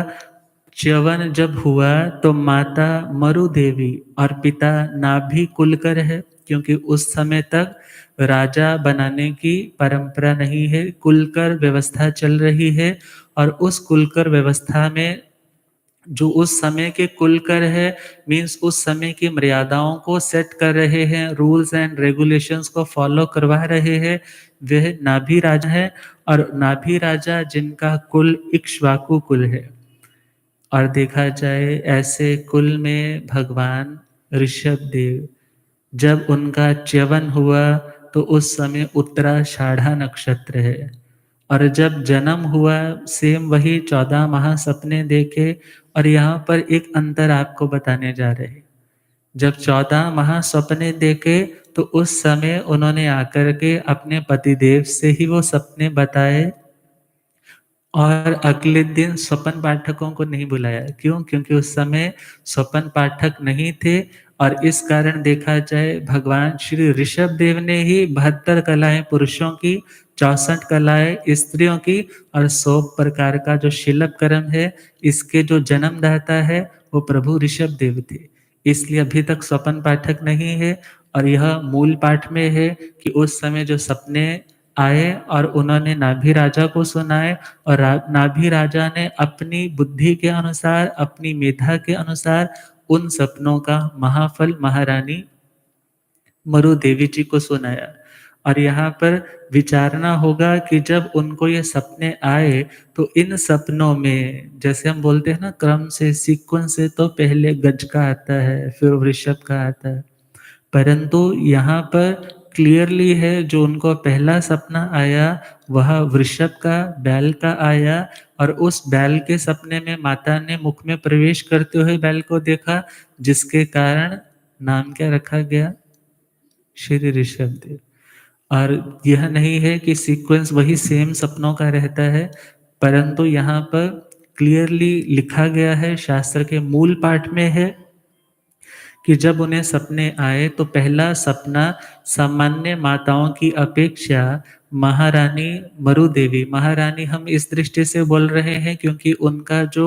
च्यवन जब हुआ तो माता मरु देवी और पिता नाभि कुलकर है, क्योंकि उस समय तक राजा बनाने की परंपरा नहीं है, कुलकर व्यवस्था चल रही है। और उस कुलकर व्यवस्था में जो उस समय के कुलकर है मीन्स उस समय की मर्यादाओं को सेट कर रहे हैं, रूल्स एंड रेगुलेशंस को फॉलो करवा रहे हैं, वह नाभि राजा है। और नाभि राजा जिनका कुल इक्ष्वाकु कुल है। और देखा जाए ऐसे कुल में भगवान ऋषभ देव जब उनका च्यवन हुआ तो उस समय उत्तराषाढ़ा नक्षत्र है। और जब जन्म हुआ सेम वही 14 महासपने देखे। और यहाँ पर एक अंतर आपको बताने जा रहे हैं। जब 14 महासपने देखे तो उस समय उन्होंने आकर के अपने पतिदेव से ही वो सपने बताए, और अगले दिन स्वपन पाठकों को नहीं बुलाया। क्यों? क्योंकि उस समय स्वपन पाठक नहीं थे। और इस कारण देखा जाए भगवान श्री ऋषभ देव ने ही 72 कलाएं पुरुषों की, 64 कलाएं स्त्रियों की, और 100 प्रकार का जो शिल्प कर्म है, इसके जो जन्मदाता है वो प्रभु ऋषभ देव थे। इसलिए अभी तक स्वपन पाठक नहीं है। और यह मूल पाठ में है कि उस समय जो सपने आए और उन्होंने नाभि राजा को सुनाए, और नाभि राजा ने अपनी बुद्धि के अनुसार, अपनी मेधा के अनुसार उन सपनों का महाफल महारानी मरु देवी जी को सुनाया। और यहाँ पर विचारना होगा कि जब उनको ये सपने आए तो इन सपनों में, जैसे हम बोलते हैं ना क्रम से, सीक्वेंस से, तो पहले गज का आता है, फिर वृषभ का आता है। परंतु यहाँ पर क्लियरली है जो उनको पहला सपना आया वह वृषभ का, बैल का आया। और उस बैल के सपने में माता ने मुख में प्रवेश करते हुए बैल को देखा, जिसके कारण नाम क्या रखा गया? श्री ऋषभ देव। और यह नहीं है कि सीक्वेंस वही सेम सपनों का रहता है, परंतु यहाँ पर क्लियरली लिखा गया है, शास्त्र के मूल पाठ में है कि जब उन्हें सपने आए तो पहला सपना सामान्य माताओं की अपेक्षा महारानी मरु देवी, महारानी हम इस दृष्टि से बोल रहे हैं क्योंकि उनका जो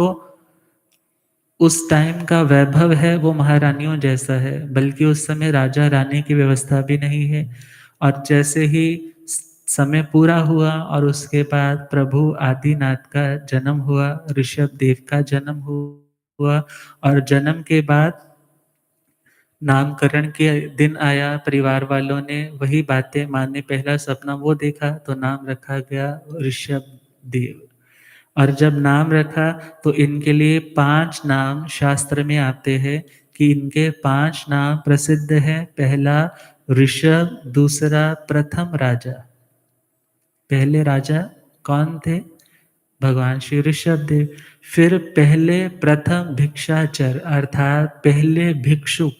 उस टाइम का वैभव है वो महारानियों जैसा है, बल्कि उस समय राजा रानी की व्यवस्था भी नहीं है। और जैसे ही समय पूरा हुआ और उसके बाद प्रभु आदिनाथ का जन्म हुआ, ऋषभ देव का जन्म हुआ, और जन्म के बाद नामकरण के दिन आया, परिवार वालों ने वही बातें माने, पहला सपना वो देखा तो नाम रखा गया ऋषभ देव। और जब नाम रखा तो इनके लिए 5 नाम शास्त्र में आते हैं कि इनके 5 नाम प्रसिद्ध हैं। पहला ऋषभ, दूसरा प्रथम राजा। पहले राजा कौन थे? भगवान श्री ऋषभ देव। फिर पहले प्रथम भिक्षाचर अर्थात पहले भिक्षुक,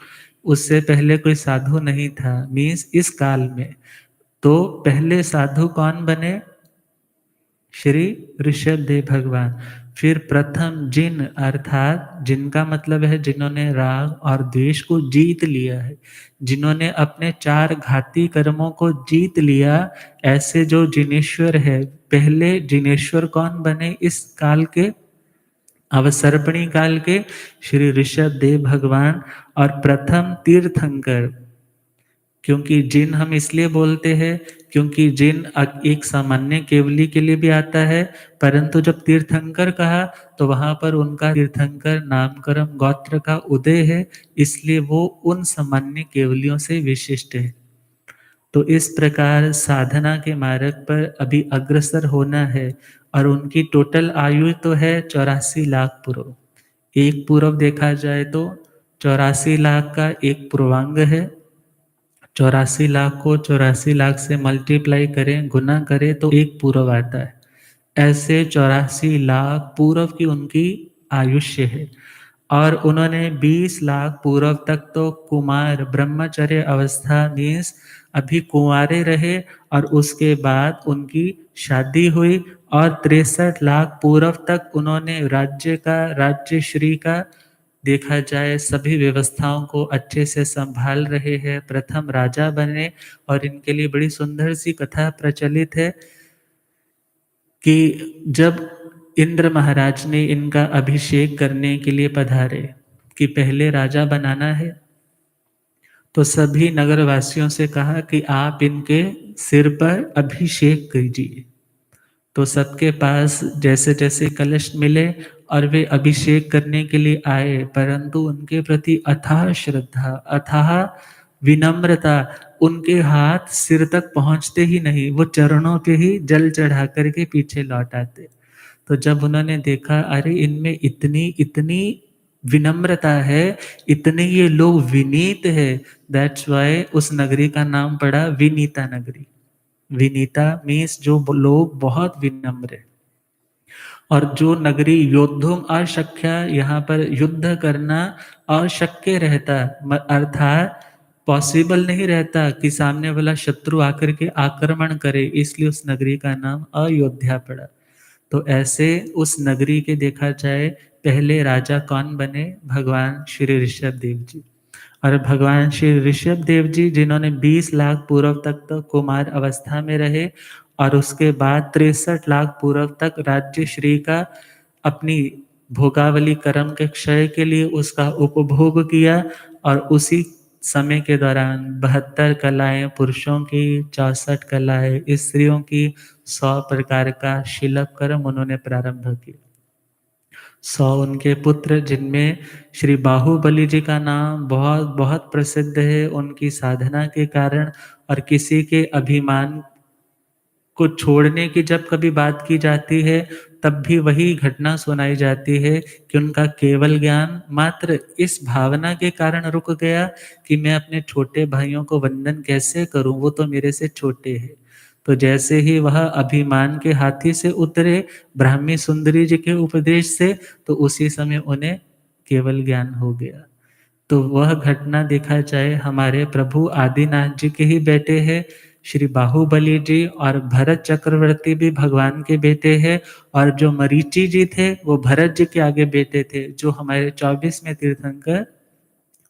उससे पहले कोई साधु नहीं था, मीन्स इस काल में। तो पहले साधु कौन बने? श्री ऋषभ देव भगवान। फिर प्रथम जिन अर्थात जिनका मतलब है जिन्होंने राग और द्वेष को जीत लिया है, जिन्होंने अपने 4 घाती कर्मों को जीत लिया, ऐसे जो जिनेश्वर है, पहले जिनेश्वर कौन बने इस काल के? अवसर्पणी काल के श्री ऋषभ देव भगवान। और प्रथम तीर्थंकर, क्योंकि जिन हम इसलिए बोलते हैं क्योंकि जिन एक सामान्य केवली के लिए भी आता है, परंतु जब तीर्थंकर कहा तो वहाँ पर उनका तीर्थंकर नामकरण गोत्र का उदय है, इसलिए वो उन सामान्य केवलियों से विशिष्ट है। तो इस प्रकार साधना के मार्ग पर अभी अग्रसर होना है और उनकी टोटल आयु तो है 84 लाख पूर्व। एक पूर्व देखा जाए तो 84 लाख का एक पूर्वांग है, 84 लाख को 84 लाख से मल्टीप्लाई करें, गुना करें तो एक पूर्व आता है। ऐसे 84 लाख पूर्व की उनकी आयुष्य है और उन्होंने 20 लाख पूर्व तक तो कुमार ब्रह्मचर्य अवस्था मीन्स अभी कुंवारे रहे और उसके बाद उनकी शादी हुई और 63 लाख पूर्व तक उन्होंने राज्यश्री का देखा जाए सभी व्यवस्थाओं को अच्छे से संभाल रहे हैं, प्रथम राजा बने। और इनके लिए बड़ी सुंदर सी कथा प्रचलित है कि जब इंद्र महाराज ने इनका अभिषेक करने के लिए पधारे कि पहले राजा बनाना है, तो सभी नगरवासियों से कहा कि आप इनके सिर पर अभिषेक कीजिए। तो सबके पास जैसे जैसे कलश मिले और वे अभिषेक करने के लिए आए, परंतु उनके प्रति अथाह श्रद्धा, अथाह विनम्रता, उनके हाथ सिर तक पहुंचते ही नहीं, वो चरणों पे ही जल चढ़ा करके पीछे लौट आते। तो जब उन्होंने देखा अरे इनमें इतनी इतनी विनम्रता है, इतने ये लोग विनीत है, दैट्स वाई उस नगरी का नाम पड़ा विनीता नगरी। विनीता मीन्स जो लोग बहुत विनम्र है। और जो नगरी योद्धुम अशक्या, यहाँ पर युद्ध करना अशक्य रहता, अर्थात पॉसिबल नहीं रहता कि सामने वाला शत्रु आकर के आक्रमण करे, इसलिए उस नगरी का नाम अयोध्या पड़ा। तो ऐसे उस नगरी के देखा जाए पहले राजा कौन बने? भगवान श्री ऋषभ देव जी। और भगवान श्री ऋषभ देव जी जिन्होंने 20 लाख पूर्व तक तो कुमार अवस्था में रहे और उसके बाद 63 लाख पूर्व तक राज्य श्री का अपनी भोगावली कर्म के क्षय के लिए उसका उपभोग किया। और उसी समय के दौरान 72 कलाएं पुरुषों की, 64 कलाएं स्त्रियों की, 100 प्रकार का शिल्प कर्म उन्होंने प्रारंभ किया। 100 उनके पुत्र, जिनमें श्री बाहुबली जी का नाम बहुत बहुत प्रसिद्ध है उनकी साधना के कारण। और किसी के अभिमान को छोड़ने की जब कभी बात की जाती है तब भी वही घटना सुनाई जाती है कि उनका केवल ज्ञान मात्र इस भावना के कारण रुक गया कि मैं अपने छोटे भाइयों को वंदन कैसे करूं, वो तो मेरे से छोटे हैं। तो जैसे ही वह अभिमान के हाथी से उतरे ब्राह्मी सुंदरी जी के उपदेश से, तो उसी समय उन्हें केवल ज्ञान हो गया। तो वह घटना देखा जाए हमारे प्रभु आदिनाथ जी के ही बेटे हैं श्री बाहुबली जी, और भरत चक्रवर्ती भी भगवान के बेटे हैं। और जो मरीचि जी थे वो भरत जी के आगे बेटे थे, जो हमारे 24वें तीर्थंकर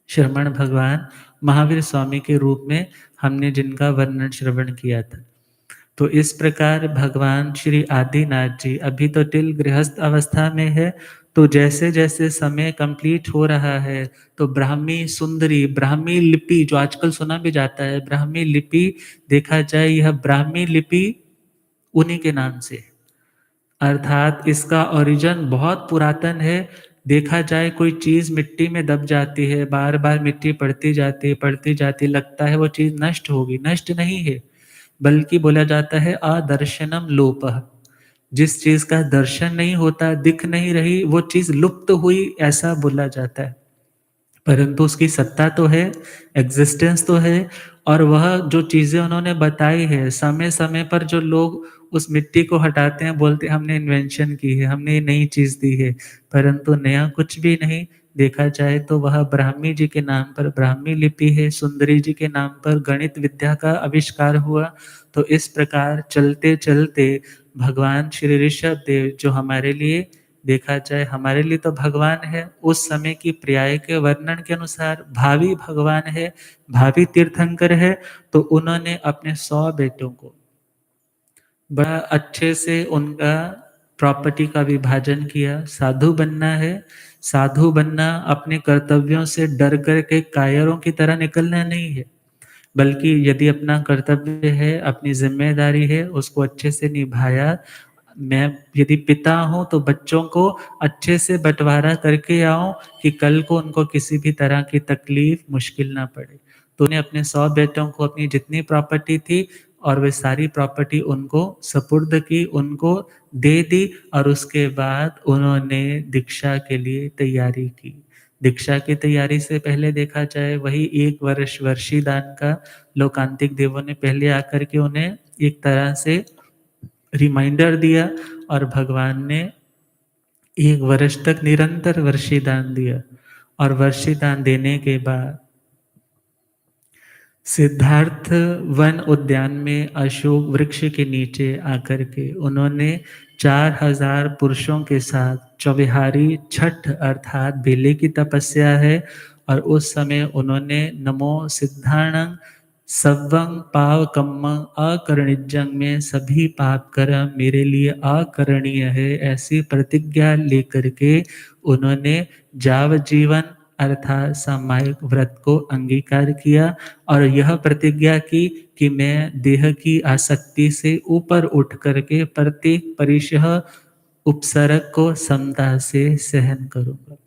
श्रवण भगवान महावीर स्वामी के रूप में हमने जिनका वर्णन श्रवण किया था। तो इस प्रकार भगवान श्री आदिनाथ जी अभी तो टिल गृहस्थ अवस्था में है। तो जैसे जैसे समय कंप्लीट हो रहा है तो ब्राह्मी सुंदरी, ब्राह्मी लिपि जो आजकल सुना भी जाता है, ब्राह्मी लिपि देखा जाए यह ब्राह्मी लिपि उन्हीं के नाम से, अर्थात इसका ओरिजिन बहुत पुरातन है। देखा जाए कोई चीज मिट्टी में दब जाती है, बार बार मिट्टी पड़ती जाती, लगता है वो चीज नष्ट होगी, नष्ट नहीं है, बल्कि बोला जाता है अदर्शनम लोपः। जिस चीज का दर्शन नहीं होता, दिख नहीं रही, वो चीज लुप्त हुई ऐसा बोला जाता है, परंतु उसकी सत्ता तो है, एग्जिस्टेंस तो है। और वह जो चीज़ें उन्होंने बताई है, समय-समय पर जो लोग उस मिट्टी को हटाते हैं, बोलते हैं हमने इन्वेंशन की है, हमने ये नई चीज़ दी है, परंतु नया कुछ भी नहीं। देखा जाए तो वह ब्राह्मी जी के नाम पर ब्राह्मी लिपि है, सुंदरी जी के नाम पर गणित विद्या का आविष्कार हुआ। तो इस प्रकार चलते-चलते भगवान श्री ऋषभ देव जो हमारे लिए देखा जाए हमारे लिए तो भगवान है, उस समय की पर्याय के वर्णन के अनुसार भावी भगवान है, भावी तीर्थंकर है, तो उन्होंने अपने 100 बेटों को बड़ा अच्छे से उनका प्रॉपर्टी का विभाजन किया। साधु बनना है, साधु बनना अपने कर्तव्यों से डर कर के कायरों की तरह निकलना नहीं है। बल्कि यदि अपना कर्तव्य है, अपनी ज़िम्मेदारी है, उसको अच्छे से निभाया। मैं यदि पिता हूँ, तो बच्चों को अच्छे से बँटवारा करके आऊँ कि कल को उनको किसी भी तरह की तकलीफ़, मुश्किल ना पड़े। तो उन्हें अपने 100 बेटों को अपनी जितनी प्रॉपर्टी थी और वे सारी प्रॉपर्टी उनको सुपुर्द की, उनको दे दी और उसके बाद उन्होंने दीक्षा के लिए तैयारी की। दीक्षा की तैयारी से पहले देखा जाए वही 1 वर्ष वर्षीदान का लोकांतिक देवों ने पहले आकर के उन्हें एक तरह से रिमाइंडर दिया और भगवान ने 1 वर्ष तक निरंतर वर्षीदान दिया और वर्षीदान देने के बाद सिद्धार्थ वन उद्यान में अशोक वृक्ष के नीचे आकर के उन्होंने 4000 पुरुषों के साथ चौविहारी छठ अर्थात बेले की तपस्या है और उस समय उन्होंने नमो सिद्धाणं सव्वं पावकम्म अकरणिजं में सभी पाप कर्म मेरे लिए अकरणीय है ऐसी प्रतिज्ञा लेकर के उन्होंने जावजीवन अर्थात सामायिक व्रत को अंगीकार किया और यह प्रतिज्ञा की कि मैं देह की आसक्ति से ऊपर उठ करके प्रत्येक परिशः उपसर्ग को समता से सहन करूँगा।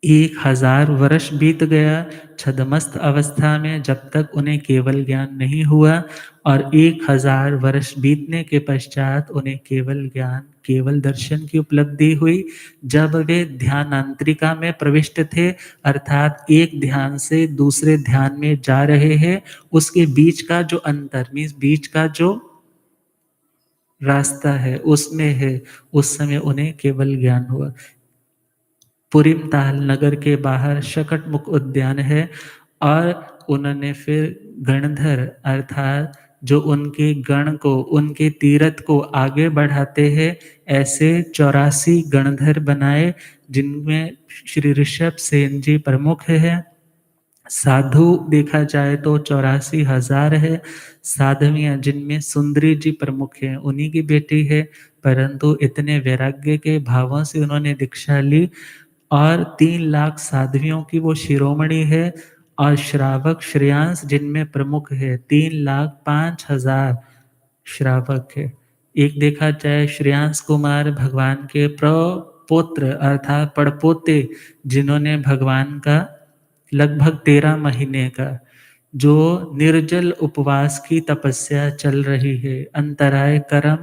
1000 वर्ष बीत गया छद्मस्त अवस्था में जब तक उन्हें केवल ज्ञान नहीं हुआ और 1000 वर्ष बीतने के पश्चात उन्हें केवल ज्ञान, केवल दर्शन की उपलब्धि हुई। जब वे ध्यानांतरिका में प्रविष्ट थे अर्थात एक ध्यान से दूसरे ध्यान में जा रहे हैं, उसके बीच का जो अंतर मीन्स बीच का जो रास्ता है उसमें है, उस समय उन्हें केवल ज्ञान हुआ। पुरीमताल नगर के बाहर शकटमुख उद्यान है और उन्होंने फिर गणधर अर्थात जो उनके गण को, उनके तीरथ को आगे बढ़ाते हैं, ऐसे 84 गणधर बनाए जिनमें श्री ऋषभ सेन जी प्रमुख हैं। साधु देखा जाए तो 84,000 है, साध्वियाँ जिनमें सुंदरी जी प्रमुख हैं, उन्हीं की बेटी है, परंतु इतने वैराग्य के भावों से उन्होंने दीक्षा ली और 3 लाख साध्वियों की वो शिरोमणि है और श्रावक श्रेयांस जिनमें प्रमुख है 3,05,000 श्रावक है। एक देखा जाए श्रेयांस कुमार भगवान के प्रपौत्र अर्थात पड़पोते जिन्होंने भगवान का लगभग 13 महीने का जो निर्जल उपवास की तपस्या चल रही है, अंतराय कर्म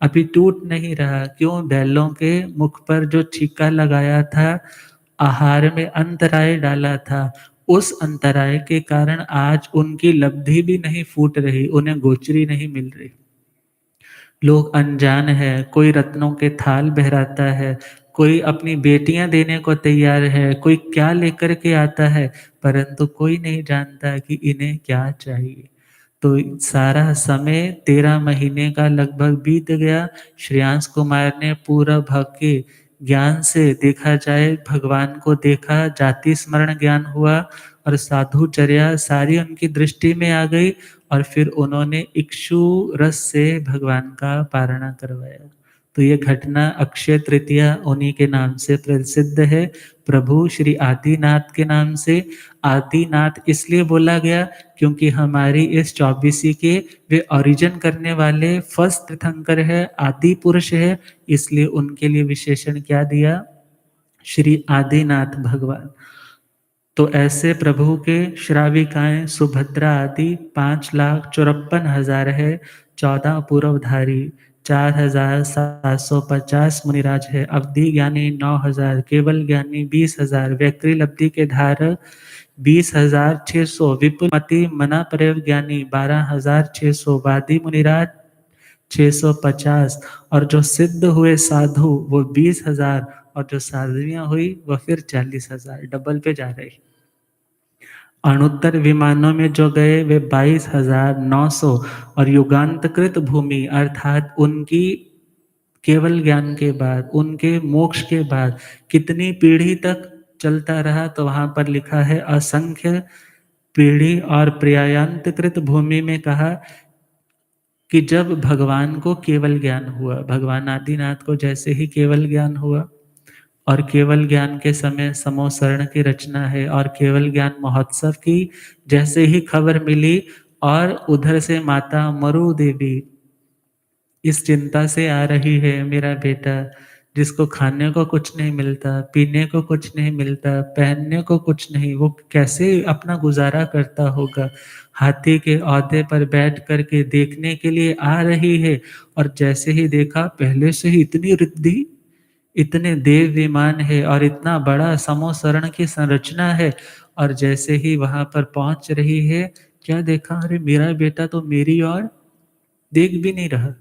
अभी टूट नहीं रहा। क्यों? बैलों के मुख पर जो छीका लगाया था, आहार में अंतराय डाला था, उस अंतराय के कारण आज उनकी लब्धि भी नहीं फूट रही, उन्हें गोचरी नहीं मिल रही। लोग अनजान है, कोई रत्नों के थाल बहराता है, कोई अपनी बेटियां देने को तैयार है, कोई क्या लेकर के आता है, परंतु कोई नहीं जानता कि इन्हें क्या चाहिए। तो सारा समय 13 महीने का लगभग बीत गया। श्रेयांस कुमार ने पूरा भाव के ज्ञान से देखा जाए भगवान को देखा, जाति स्मरण ज्ञान हुआ और साधुचर्या सारी उनकी दृष्टि में आ गई और फिर उन्होंने इक्षु रस से भगवान का पारणा करवाया। तो ये घटना अक्षय तृतीया उन्हीं के नाम से प्रसिद्ध है, प्रभु श्री आदिनाथ के नाम से। आदिनाथ इसलिए बोला गया क्योंकि हमारी इस 24 के वे ओरिजिन करने वाले फर्स्ट तीर्थंकर है, आदि पुरुष है, इसलिए उनके लिए विशेषण क्या दिया? श्री आदिनाथ भगवान। तो ऐसे प्रभु के श्राविकाएँ सुभद्रा आदि 5,54,000 है, 14 पूर्वधारी 4750 मुनिराज है, अवधि ज्ञानी 9000, केवल ज्ञानी 20,000, व्यक्ति लब्धि के धारक 20,600, विपुलमति मना प्रयोग ज्ञानी 12,600, वादी मुनिराज 650 और जो सिद्ध हुए साधु वो 20,000 और जो साधवियां हुई वो फिर 40,000, डबल पे जा रही। अणुत्तर विमानों में जो गए वे 22,900 और युगांतकृत भूमि अर्थात उनकी केवल ज्ञान के बाद, उनके मोक्ष के बाद कितनी पीढ़ी तक चलता रहा, तो वहां पर लिखा है असंख्य पीढ़ी। और पर्यायांतकृत भूमि में कहा कि जब भगवान को केवल ज्ञान हुआ, भगवान आदिनाथ को जैसे ही केवल ज्ञान हुआ और केवल ज्ञान के समय समोसरण की रचना है और केवल ज्ञान महोत्सव की जैसे ही खबर मिली और उधर से माता मरु देवी इस चिंता से आ रही है, मेरा बेटा जिसको खाने को कुछ नहीं मिलता, पीने को कुछ नहीं मिलता, पहनने को कुछ नहीं, वो कैसे अपना गुजारा करता होगा। हाथी के औदे पर बैठ करके देखने के लिए आ रही है और जैसे ही देखा पहले से ही इतनी रिद्धि, इतने देव विमान है और इतना बड़ा समोसरण की संरचना है और जैसे ही वहां पर पहुंच रही है क्या देखा, अरे मेरा बेटा तो मेरी ओर देख भी नहीं रहा।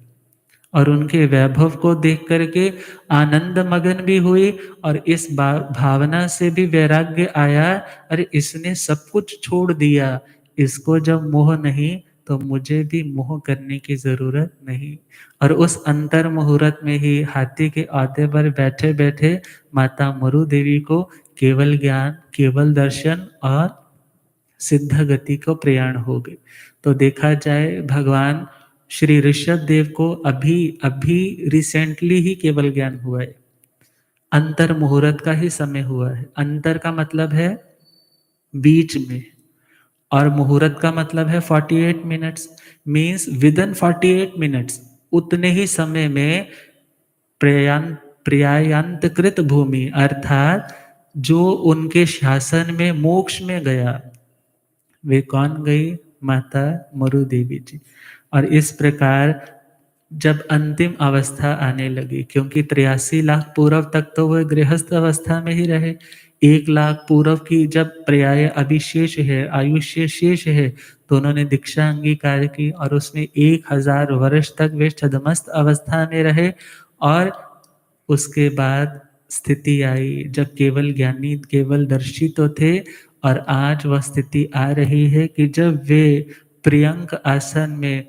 और उनके वैभव को देख करके आनंद मगन भी हुई और इस भावना से भी वैराग्य आया, अरे इसने सब कुछ छोड़ दिया, इसको जब मोह नहीं तो मुझे भी मोह करने की जरूरत नहीं। और उस अंतर मुहूर्त में ही हाथी के औदे पर बैठे बैठे माता मरु देवी को केवल ज्ञान, केवल दर्शन और सिद्ध गति को प्रयाण हो गए। तो देखा जाए भगवान श्री ऋषभ देव को अभी अभी रिसेंटली ही केवल ज्ञान हुआ है, अंतर मुहूर्त का ही समय हुआ है। अंतर का मतलब है बीच में और मुहूर्त का मतलब है 48 minutes, means with in 48 minutes उतने ही समय में पर्यायांतकृत भूमि अर्थात जो उनके शासन में मोक्ष में गया, वे कौन गई, माता मरु देवी जी। और इस प्रकार जब अंतिम अवस्था आने लगी, क्योंकि 83 लाख पूर्व तक तो वह गृहस्थ अवस्था में ही रहे, 1 लाख पूर्व की जब पर्याय अभिशेष है, आयुष्य शेष है, तो उन्होंने दीक्षा अंगीकार की और उसमें 1000 वर्ष तक वे छद्मस्त अवस्था में रहे। और उसके बाद स्थिति आई जब केवल ज्ञानी, केवल दर्शी तो थे और आज वह स्थिति आ रही है कि जब वे प्रियंक आसन में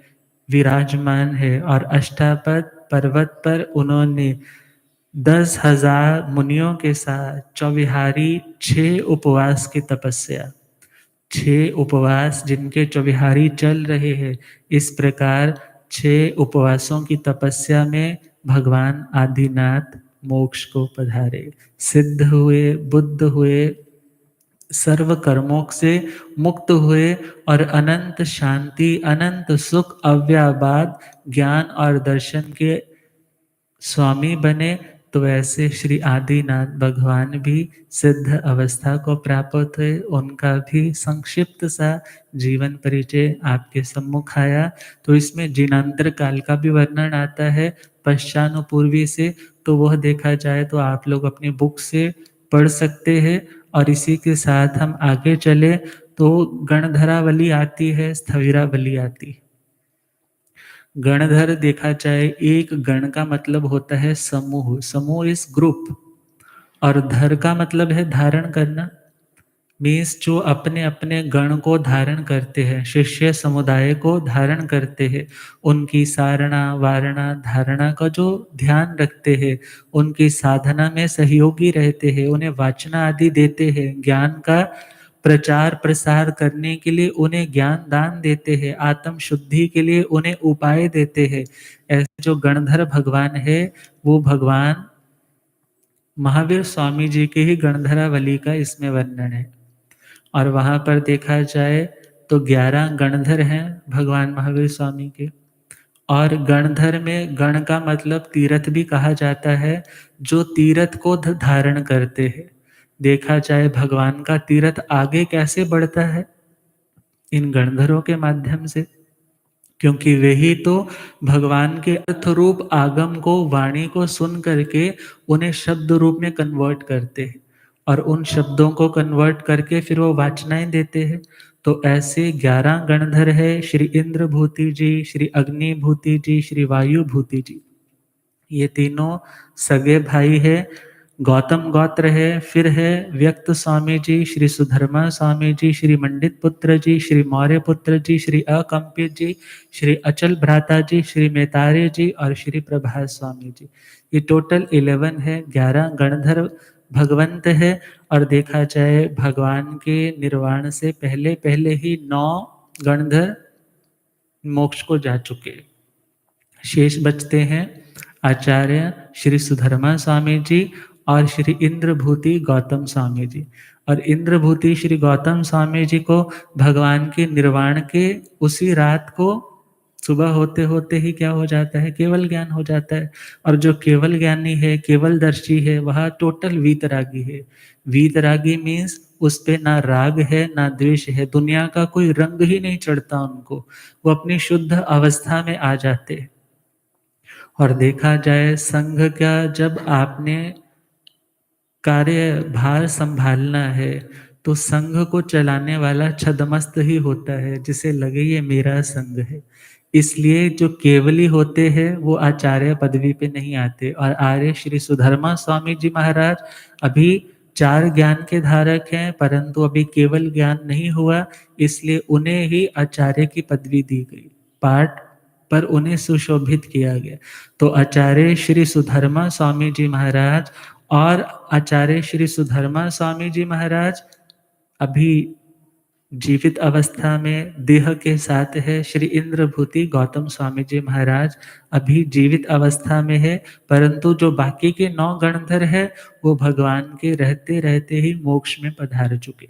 विराजमान है और अष्टापद पर्वत पर उन्होंने 10,000 मुनियों के साथ चौविहारी 6 उपवास की तपस्या, 6 उपवास जिनके चौविहारी चल रहे हैं, इस प्रकार 6 उपवासों की तपस्या में भगवान आदिनाथ मोक्ष को पधारे, सिद्ध हुए, बुद्ध हुए, सर्व कर्मों से मुक्त हुए और अनंत शांति, अनंत सुख, अव्याबाद ज्ञान और दर्शन के स्वामी बने। तो ऐसे श्री आदिनाथ भगवान भी सिद्ध अवस्था को प्राप्त हुए, उनका भी संक्षिप्त सा जीवन परिचय आपके सम्मुख आया। तो इसमें जिनांतर काल का भी वर्णन आता है पश्चानुपूर्वी से, तो वह देखा जाए तो आप लोग अपनी बुक से पढ़ सकते हैं। और इसी के साथ हम आगे चले तो गणधरावली आती है, स्थविरावली आती है। गणधर देखा जाए, एक गण का मतलब होता है समूह, समूह इज ग्रुप, और धर का मतलब है धारण करना, मीन्स जो अपने अपने गण को धारण करते हैं, शिष्य समुदाय को धारण करते हैं, उनकी सारणा वारणा धारणा का जो ध्यान रखते हैं, उनकी साधना में सहयोगी रहते हैं, उन्हें वाचना आदि देते हैं, ज्ञान का प्रचार प्रसार करने के लिए उन्हें ज्ञान दान देते हैं, आत्म शुद्धि के लिए उन्हें उपाय देते हैं। ऐसे जो गणधर भगवान है वो भगवान महावीर स्वामी जी के ही गणधरावली का इसमें वर्णन है। और वहां पर देखा जाए तो 11 गणधर हैं भगवान महावीर स्वामी के। और गणधर में गण का मतलब तीर्थ भी कहा जाता है, जो तीर्थ को धारण करते हैं। देखा जाए भगवान का तीर्थ आगे कैसे बढ़ता है, इन गणधरों के माध्यम से, क्योंकि वही तो भगवान के अर्थ रूप आगम को, वाणी को सुन करके उन्हें शब्द रूप में कन्वर्ट करते हैं और उन शब्दों को कन्वर्ट करके फिर वो वाचनाएं देते हैं। तो ऐसे 11 गणधर है, श्री इंद्र भूति जी, श्री अग्नि भूति जी, श्री वायु भूति जी। ये तीनों सगे भाई है। गौतम गोत्र है, फिर है व्यक्त स्वामी जी, श्री सुधर्मा स्वामी जी, श्री मंडित पुत्र जी, श्री मौर्य पुत्र जी, श्री अकंपित जी, श्री अचल भ्राता जी, श्री मेतारे जी और श्री प्रभात स्वामी जी। ये टोटल 11 है, 11 गणधर भगवंत है। और देखा जाए भगवान के निर्वाण से पहले पहले ही 9 गणधर मोक्ष को जा चुके। शेष बचते हैं आचार्य श्री सुधर्मा स्वामी जी और श्री इंद्रभूति गौतम स्वामी जी। और इंद्रभूति श्री गौतम स्वामी जी को भगवान के निर्वाण के उसी रात को सुबह होते होते ही क्या हो जाता है, केवल ज्ञान हो जाता है। और जो केवल ज्ञानी है, केवल दर्शी है, वह टोटल वीतरागी है। वीतरागी मीन्स उस पे ना राग है ना द्वेष है, दुनिया का कोई रंग ही नहीं चढ़ता उनको, वो अपनी शुद्ध अवस्था में आ जाते हैं। और देखा जाए संघ का जब आपने कार्यभार संभालना है तो संघ को चलाने वाला छदमस्त ही होता है, जिसे लगे ये मेरा संघ है। इसलिए जो केवली होते हैं वो आचार्य पदवी पे नहीं आते। और आर्य श्री सुधर्मा स्वामी जी महाराज अभी 4 ज्ञान के धारक हैं, परंतु अभी केवल ज्ञान नहीं हुआ, इसलिए उन्हें ही आचार्य की पदवी दी गई, पाठ पर उन्हें सुशोभित किया गया। तो आचार्य श्री सुधर्मा स्वामी जी महाराज और आचार्य श्री सुधर्मा स्वामी जी महाराज अभी जीवित अवस्था में देह के साथ है। श्री इंद्रभूति गौतम स्वामी जी महाराज अभी जीवित अवस्था में है, परंतु जो बाकी के 9 गणधर है वो भगवान के रहते रहते ही मोक्ष में पधार चुके।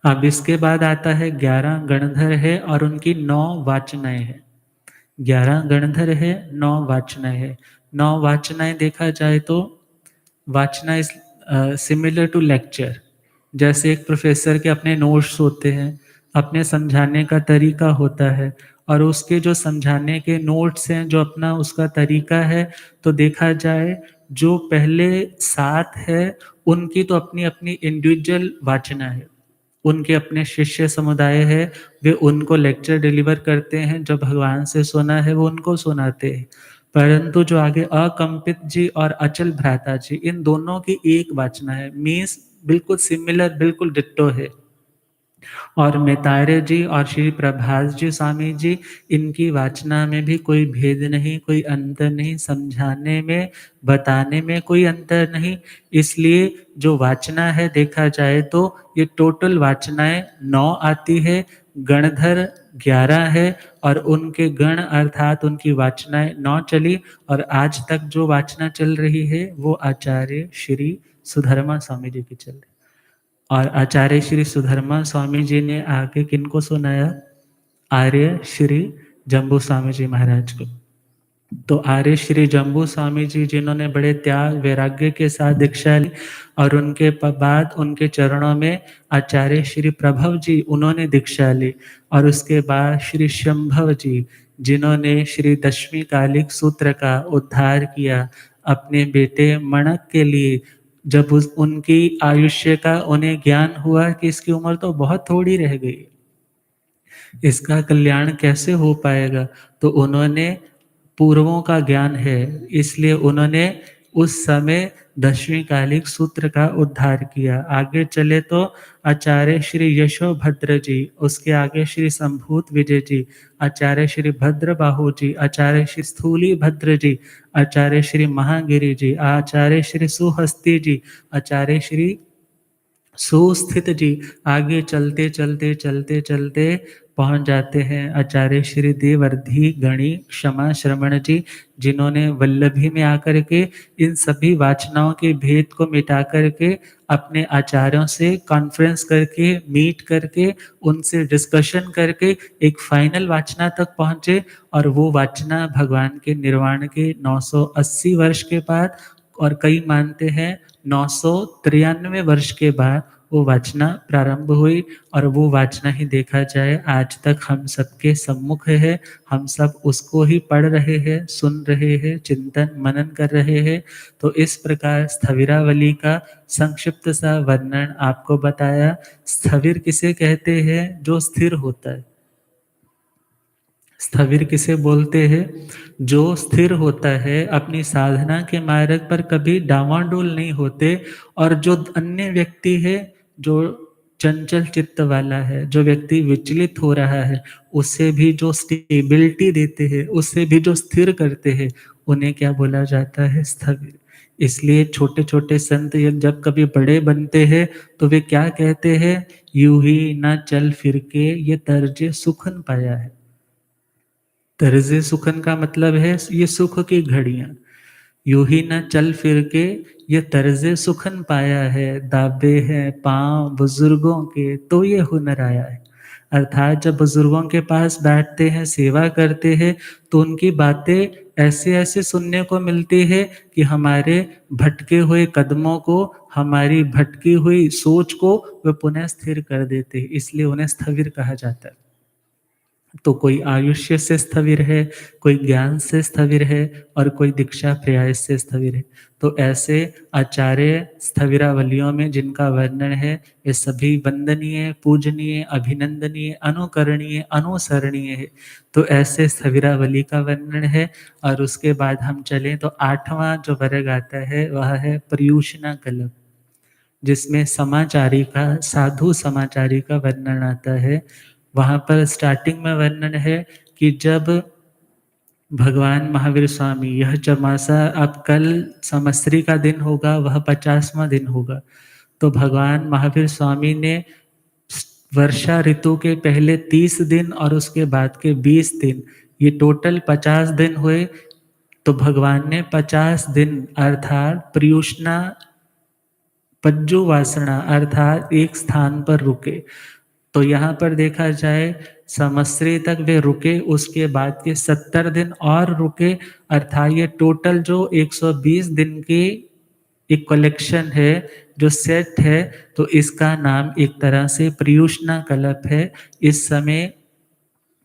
अब इसके बाद आता है 11 गणधर है और उनकी 9 वाचनाएं हैं। 11 गणधर है, 9 वाचनाएं है। 9 वाचनाएं देखा जाए तो वाचना इज सिमिलर टू लेक्चर। जैसे एक प्रोफेसर के अपने नोट्स होते हैं, अपने समझाने का तरीका होता है, और उसके जो समझाने के नोट्स हैं, जो अपना उसका तरीका है, तो देखा जाए जो पहले 7 है उनकी तो अपनी अपनी इंडिविजुअल वाचना है, उनके अपने शिष्य समुदाय है, वे उनको लेक्चर डिलीवर करते हैं, जो भगवान से सुना है वो उनको सुनाते हैं। परंतु जो आगे अकंपित जी और अचल भ्राता जी, इन दोनों की एक वाचना है, मीन्स बिल्कुल सिमिलर, बिल्कुल डिट्टो है। और मेतारे जी और श्री प्रभास जी स्वामी जी, इनकी वाचना में भी कोई भेद नहीं, कोई अंतर नहीं, समझाने में बताने में कोई अंतर नहीं। इसलिए जो वाचना है देखा जाए तो ये टोटल वाचनाएं 9 आती है, गणधर 11 है और उनके गण अर्थात उनकी वाचनाएं 9 चली। और आज तक जो वाचना चल रही है वो आचार्य श्री सुधर्मा स्वामी जी की चल रही है। और आचार्य श्री सुधर्मा स्वामी जी ने आगे किनको सुनाया? आर्य श्री जम्बू स्वामी जी महाराज को। तो आर्य श्री जम्बू स्वामी जी, जिन्होंने बड़े त्याग वैराग्य के साथ दीक्षा ली, और उनके बाद उनके चरणों में आचार्य श्री प्रभव जी, उन्होंने दीक्षा ली। और उसके बाद श्री शंभव जी, जिन्होंने श्री दशमी कालिक सूत्र का उद्धार किया अपने बेटे मणक के लिए। जब उनकी आयुष्य का उन्हें ज्ञान हुआ कि इसकी उम्र तो बहुत थोड़ी रह गई, इसका कल्याण कैसे हो पाएगा, तो उन्होंने, पूर्वों का ज्ञान है इसलिए उन्होंने उस समय दशमी कालिक सूत्र का उद्धार किया। आगे चले तो आचार्य श्री यशोभद्र जी, उसके आगे श्री संभूत विजय जी, आचार्य श्री भद्र बाहु जी, आचार्य श्री स्थूली भद्र जी, आचार्य श्री महागिरी जी, आचार्य श्री सुहस्ती जी, आचार्य श्री सुस्थित जी। आगे चलते चलते चलते चलते पहुंच जाते हैं आचार्य श्री देवर्धि गणी क्षमा श्रवण जी, जिन्होंने वल्लभी में आकर के इन सभी वाचनाओं के भेद को मिटा करके अपने आचार्यों से कॉन्फ्रेंस करके, मीट करके, उनसे डिस्कशन करके एक फाइनल वाचना तक पहुंचे। और वो वाचना भगवान के निर्वाण के 980 वर्ष के बाद, और कई मानते हैं 993 वर्ष के बाद वो वाचना प्रारंभ हुई और वो वाचना ही देखा जाए आज तक हम सबके सम्मुख है। हम सब उसको ही पढ़ रहे हैं, सुन रहे हैं, चिंतन मनन कर रहे हैं। तो इस प्रकार स्थविरावली का संक्षिप्त सा वर्णन आपको बताया। स्थविर किसे कहते हैं? जो स्थिर होता है। स्थविर किसे बोलते हैं? जो स्थिर होता है, अपनी साधना के मार्ग पर कभी डावाडोल नहीं होते। और जो अन्य व्यक्ति है, जो चंचल चित्त वाला है, जो व्यक्ति विचलित हो रहा है, उसे भी जो स्टेबिलिटी देते हैं, उसे भी जो स्थिर करते हैं, उन्हें क्या बोला जाता है? स्थविर। इसलिए छोटे-छोटे संत ये जब कभी बड़े बनते हैं, तो वे क्या कहते हैं? यूँ ही ना चल फिर के ये तर्ज सुखन पाया है। तर्ज़े सुखन का मतलब है ये सुख की घड़ियाँ। यूँ ही न चल फिर के ये तर्ज़े सुखन पाया है, दाबे हैं पाँव बुज़ुर्गों के तो ये हुनर आया है। अर्थात जब बुज़ुर्गों के पास बैठते हैं, सेवा करते हैं, तो उनकी बातें ऐसे-ऐसे सुनने को मिलती है कि हमारे भटके हुए कदमों को, हमारी भटकी हुई सोच को वे पुनः स्थिर कर देते हैं, इसलिए उन्हें स्थविर कहा जाता है। तो कोई आयुष्य से स्थविर है, कोई ज्ञान से स्थविर है और कोई दीक्षा प्रयास से स्थविर है। तो ऐसे आचार्य स्थविरावलियों में जिनका वर्णन है, ये सभी वंदनीय, पूजनीय, अभिनंदनीय, अनुकरणीय, अनुसरणीय है। तो ऐसे स्थविरावली का वर्णन है और उसके बाद हम चलें तो 8वां जो वर्ग आता है, वह है पर्यूषणा कल्प। जिसमें समाचारी का, साधु समाचारी का वर्णन आता है। वहाँ पर स्टार्टिंग में वर्णन है कि जब भगवान महावीर स्वामी, यह चौमासा अब कल संवत्सरी का दिन होगा, वह 50वां दिन होगा। तो भगवान महावीर स्वामी ने वर्षा ऋतु के पहले 30 दिन और उसके बाद के 20 दिन, ये टोटल 50 दिन हुए। तो भगवान ने 50 दिन अर्थात पर्युषणा पज्जुवासना अर्थात एक स्थान पर रुके। तो यहाँ पर देखा जाए संवत्सरी तक वे रुके, उसके बाद के 70 दिन और रुके, अर्थात ये टोटल जो 120 दिन की एक कलेक्शन है, जो सेट है, तो इसका नाम एक तरह से पर्युषणा कल्प है। इस समय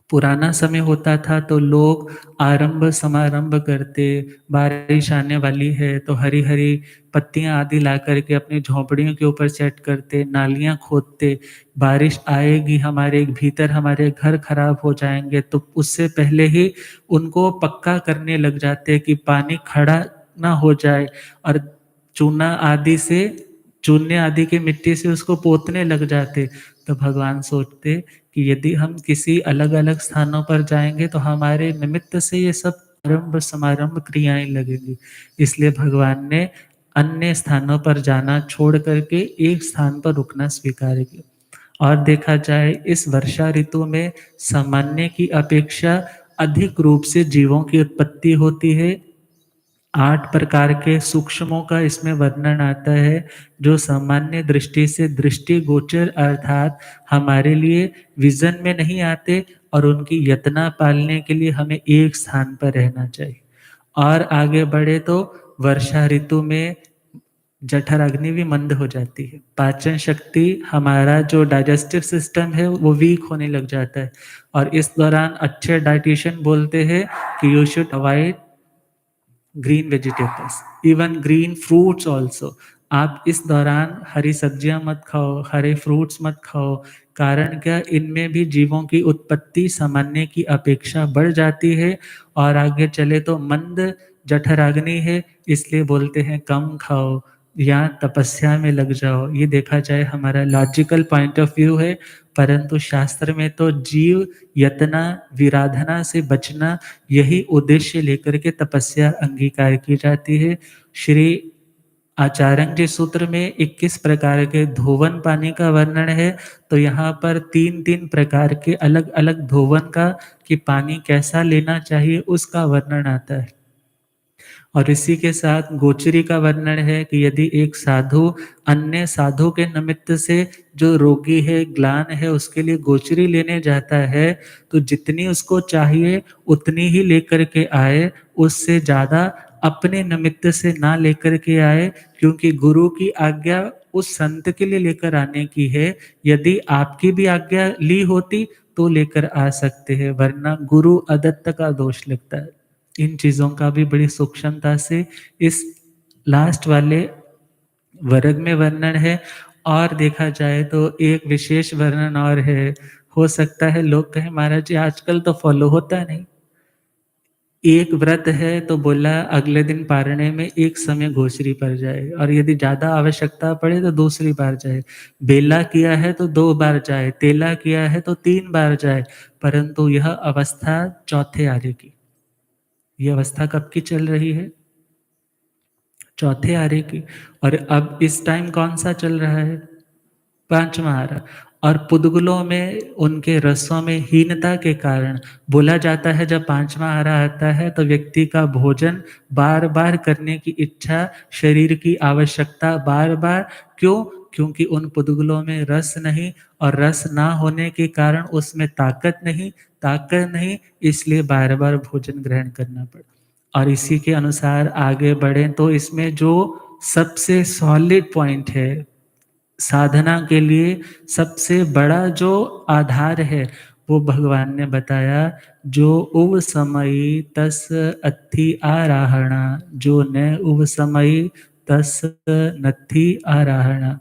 पुराना समय होता था तो लोग आरंभ समारंभ करते, बारिश आने वाली है तो हरी-हरी पत्तियाँ आदि ला कर के अपनी झोंपड़ियों के ऊपर सेट करते, नालियाँ खोदते, बारिश आएगी हमारे भीतर, हमारे घर खराब हो जाएँगे, तो उससे पहले ही उनको पक्का करने लग जाते कि पानी खड़ा ना हो जाए और चूना आदि से, चूने आदि की मिट्टी से उसको पोतने लग जाते। तो भगवान सोचते कि यदि हम किसी अलग-अलग स्थानों पर जाएँगे तो हमारे निमित्त से ये सब आरंभ समारंभ क्रियाएँ लगेंगी। इसलिए भगवान ने अन्य स्थानों पर जाना छोड़ कर के एक स्थान पर रुकना स्वीकार किया। और देखा जाए इस वर्षा ऋतु में सामान्य की अपेक्षा अधिक रूप से जीवों की उत्पत्ति होती है। 8 प्रकार के सूक्ष्मों का इसमें वर्णन आता है, जो सामान्य दृष्टि से दृष्टिगोचर अर्थात हमारे लिए विज़न में नहीं आते और उनकी यतना पालने के लिए हमें एक स्थान पर रहना चाहिए। और आगे बढ़े तो वर्षा ऋतु में जठराग्नि भी मंद हो जाती है। पाचन शक्ति, हमारा जो डाइजेस्टिव सिस्टम है वो वीक होने लग जाता है और इस दौरान अच्छे डायटीशियन बोलते हैं कि you should avoid green vegetables, even green fruits also. आप इस दौरान हरी सब्जियां मत खाओ, हरे फ्रूट्स मत खाओ। कारण क्या? इनमें भी जीवों की उत्पत्ति सामान्य की अपेक्षा बढ़ जाती है और आगे चले तो मंद जठराग्नि है, इसलिए बोलते हैं कम खाओ या तपस्या में लग जाओ। ये देखा जाए हमारा लॉजिकल पॉइंट ऑफ व्यू है, परंतु शास्त्र में तो जीव यतना, विराधना से बचना, यही उद्देश्य लेकर के तपस्या अंगीकार की जाती है। श्री आचार्य सूत्र में 21 प्रकार के धोवन पानी का वर्णन है, तो यहाँ पर 3-3 प्रकार के अलग-अलग धोवन का, कि पानी कैसा लेना चाहिए उसका वर्णन आता है। और इसी के साथ गोचरी का वर्णन है कि यदि एक साधु अन्य साधु के निमित्त से जो रोगी है, ग्लान है, उसके लिए गोचरी लेने जाता है, तो जितनी उसको चाहिए उतनी ही लेकर के आए, उससे ज़्यादा अपने निमित्त से ना लेकर के आए, क्योंकि गुरु की आज्ञा उस संत के लिए लेकर आने की है। यदि आपकी भी आज्ञा ली होती तो लेकर आ सकते हैं, वरना गुरु अदत्त का दोष लगता है। इन चीज़ों का भी बड़ी सूक्ष्मता से इस लास्ट वाले वर्ग में वर्णन है। और देखा जाए तो एक विशेष वर्णन और है। हो सकता है लोग कहें महाराज जी आजकल तो फॉलो होता नहीं। एक व्रत है तो बोला अगले दिन पारणे में एक समय घोषरी पर जाए, और यदि ज़्यादा आवश्यकता पड़े तो दूसरी बार जाए। बेला किया है तो 2 बार जाए, तेला किया है तो 3 बार जाए, परंतु यह अवस्था चौथे आर्य की। ये अवस्था कब की चल रही है? चौथे आर्य की। और अब इस टाइम कौन-सा चल रहा है? 5वां आरा। और पुद्गलों में उनके रसों में हीनता के कारण बोला जाता है जब 5वां आरा आता है तो व्यक्ति का भोजन बार-बार करने की इच्छा, शरीर की आवश्यकता बार-बार, क्यों? क्योंकि उन पुद्गलों में रस नहीं, और रस ना होने के कारण उसमें ताकत नहीं, इसलिए बार-बार भोजन ग्रहण करना पड़ा। और इसी के अनुसार आगे बढ़ें तो इसमें जो सबसे सॉलिड पॉइंट है, साधना के लिए सबसे बड़ा जो आधार है, वो भगवान ने बताया, जो उव समयी तस अत्थि आराहणा, जो न उव समयी तस नत्थि आराहणा।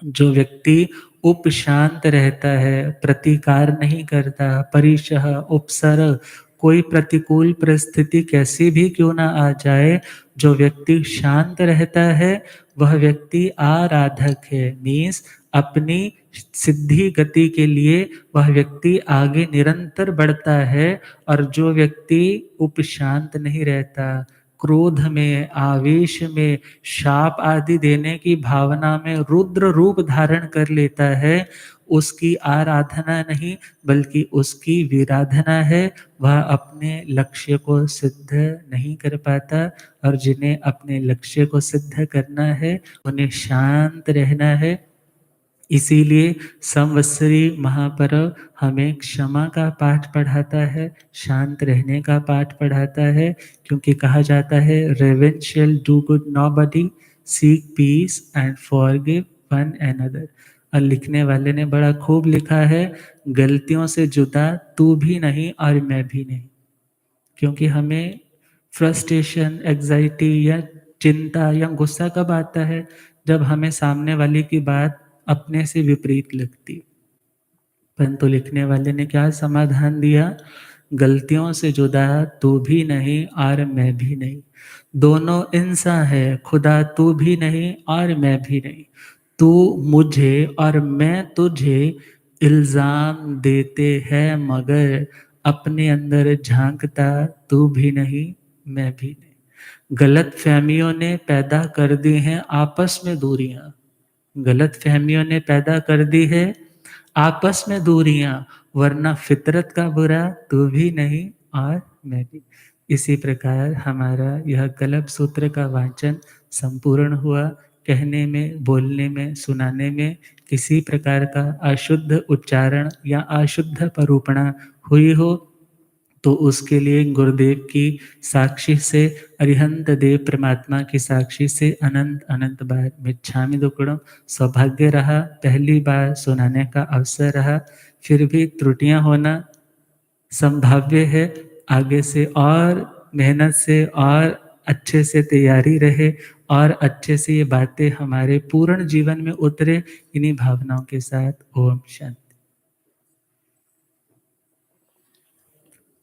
जो व्यक्ति उपशांत रहता है, प्रतिकार नहीं करता, परिशः उपसर्ग, कोई प्रतिकूल परिस्थिति कैसी भी क्यों ना आ जाए, जो व्यक्ति शांत रहता है वह व्यक्ति आराधक है। मीन्स अपनी सिद्धि गति के लिए वह व्यक्ति आगे निरंतर बढ़ता है। और जो व्यक्ति उपशांत नहीं रहता, क्रोध में, आवेश में, शाप आदि देने की भावना में रुद्र रूप धारण कर लेता है, उसकी आराधना नहीं बल्कि उसकी विराधना है। वह अपने लक्ष्य को सिद्ध नहीं कर पाता, और जिन्हें अपने लक्ष्य को सिद्ध करना है उन्हें शांत रहना है। इसीलिए संवत्सरी महापर्व हमें क्षमा का पाठ पढ़ाता है, शांत रहने का पाठ पढ़ाता है, क्योंकि कहा जाता है revenge shall do good nobody, seek peace and forgive one another. और लिखने वाले ने बड़ा खूब लिखा है, गलतियों से जुदा तू भी नहीं और मैं भी नहीं। क्योंकि हमें फ्रस्ट्रेशन, एंग्जाइटी या चिंता या गुस्सा कब आता है? जब हमें सामने वाले की बात अपने से विपरीत लगती। परंतु लिखने वाले ने क्या समाधान दिया? गलतियों से जुदा तू भी नहीं और मैं भी नहीं, दोनों इंसान है, खुदा तू भी नहीं और मैं भी नहीं। तू मुझे और मैं तुझे इल्ज़ाम देते हैं, मगर अपने अंदर झांकता तू भी नहीं, मैं भी नहीं। गलत फहमियों ने पैदा कर दी हैं आपस में दूरियां, गलत फहमियों ने पैदा कर दी है आपस में दूरियां, वरना फितरत का बुरा तू भी नहीं और मैं भी। इसी प्रकार हमारा यह कल्प सूत्र का वाचन संपूर्ण हुआ। कहने में, बोलने में, सुनाने में किसी प्रकार का अशुद्ध उच्चारण या अशुद्ध परूपणा हुई हो तो उसके लिए गुरुदेव की साक्षी से, अरिहंत देव परमात्मा की साक्षी से अनंत अनंत बार मिच्छामि दुक्कडम सौभाग्य रहा, पहली बार सुनाने का अवसर रहा। फिर भी त्रुटियां होना संभाव्य है। आगे से और मेहनत से और अच्छे से तैयारी रहे, और अच्छे से ये बातें हमारे पूर्ण जीवन में उतरे, इन्हीं भावनाओं के साथ ओम शांति।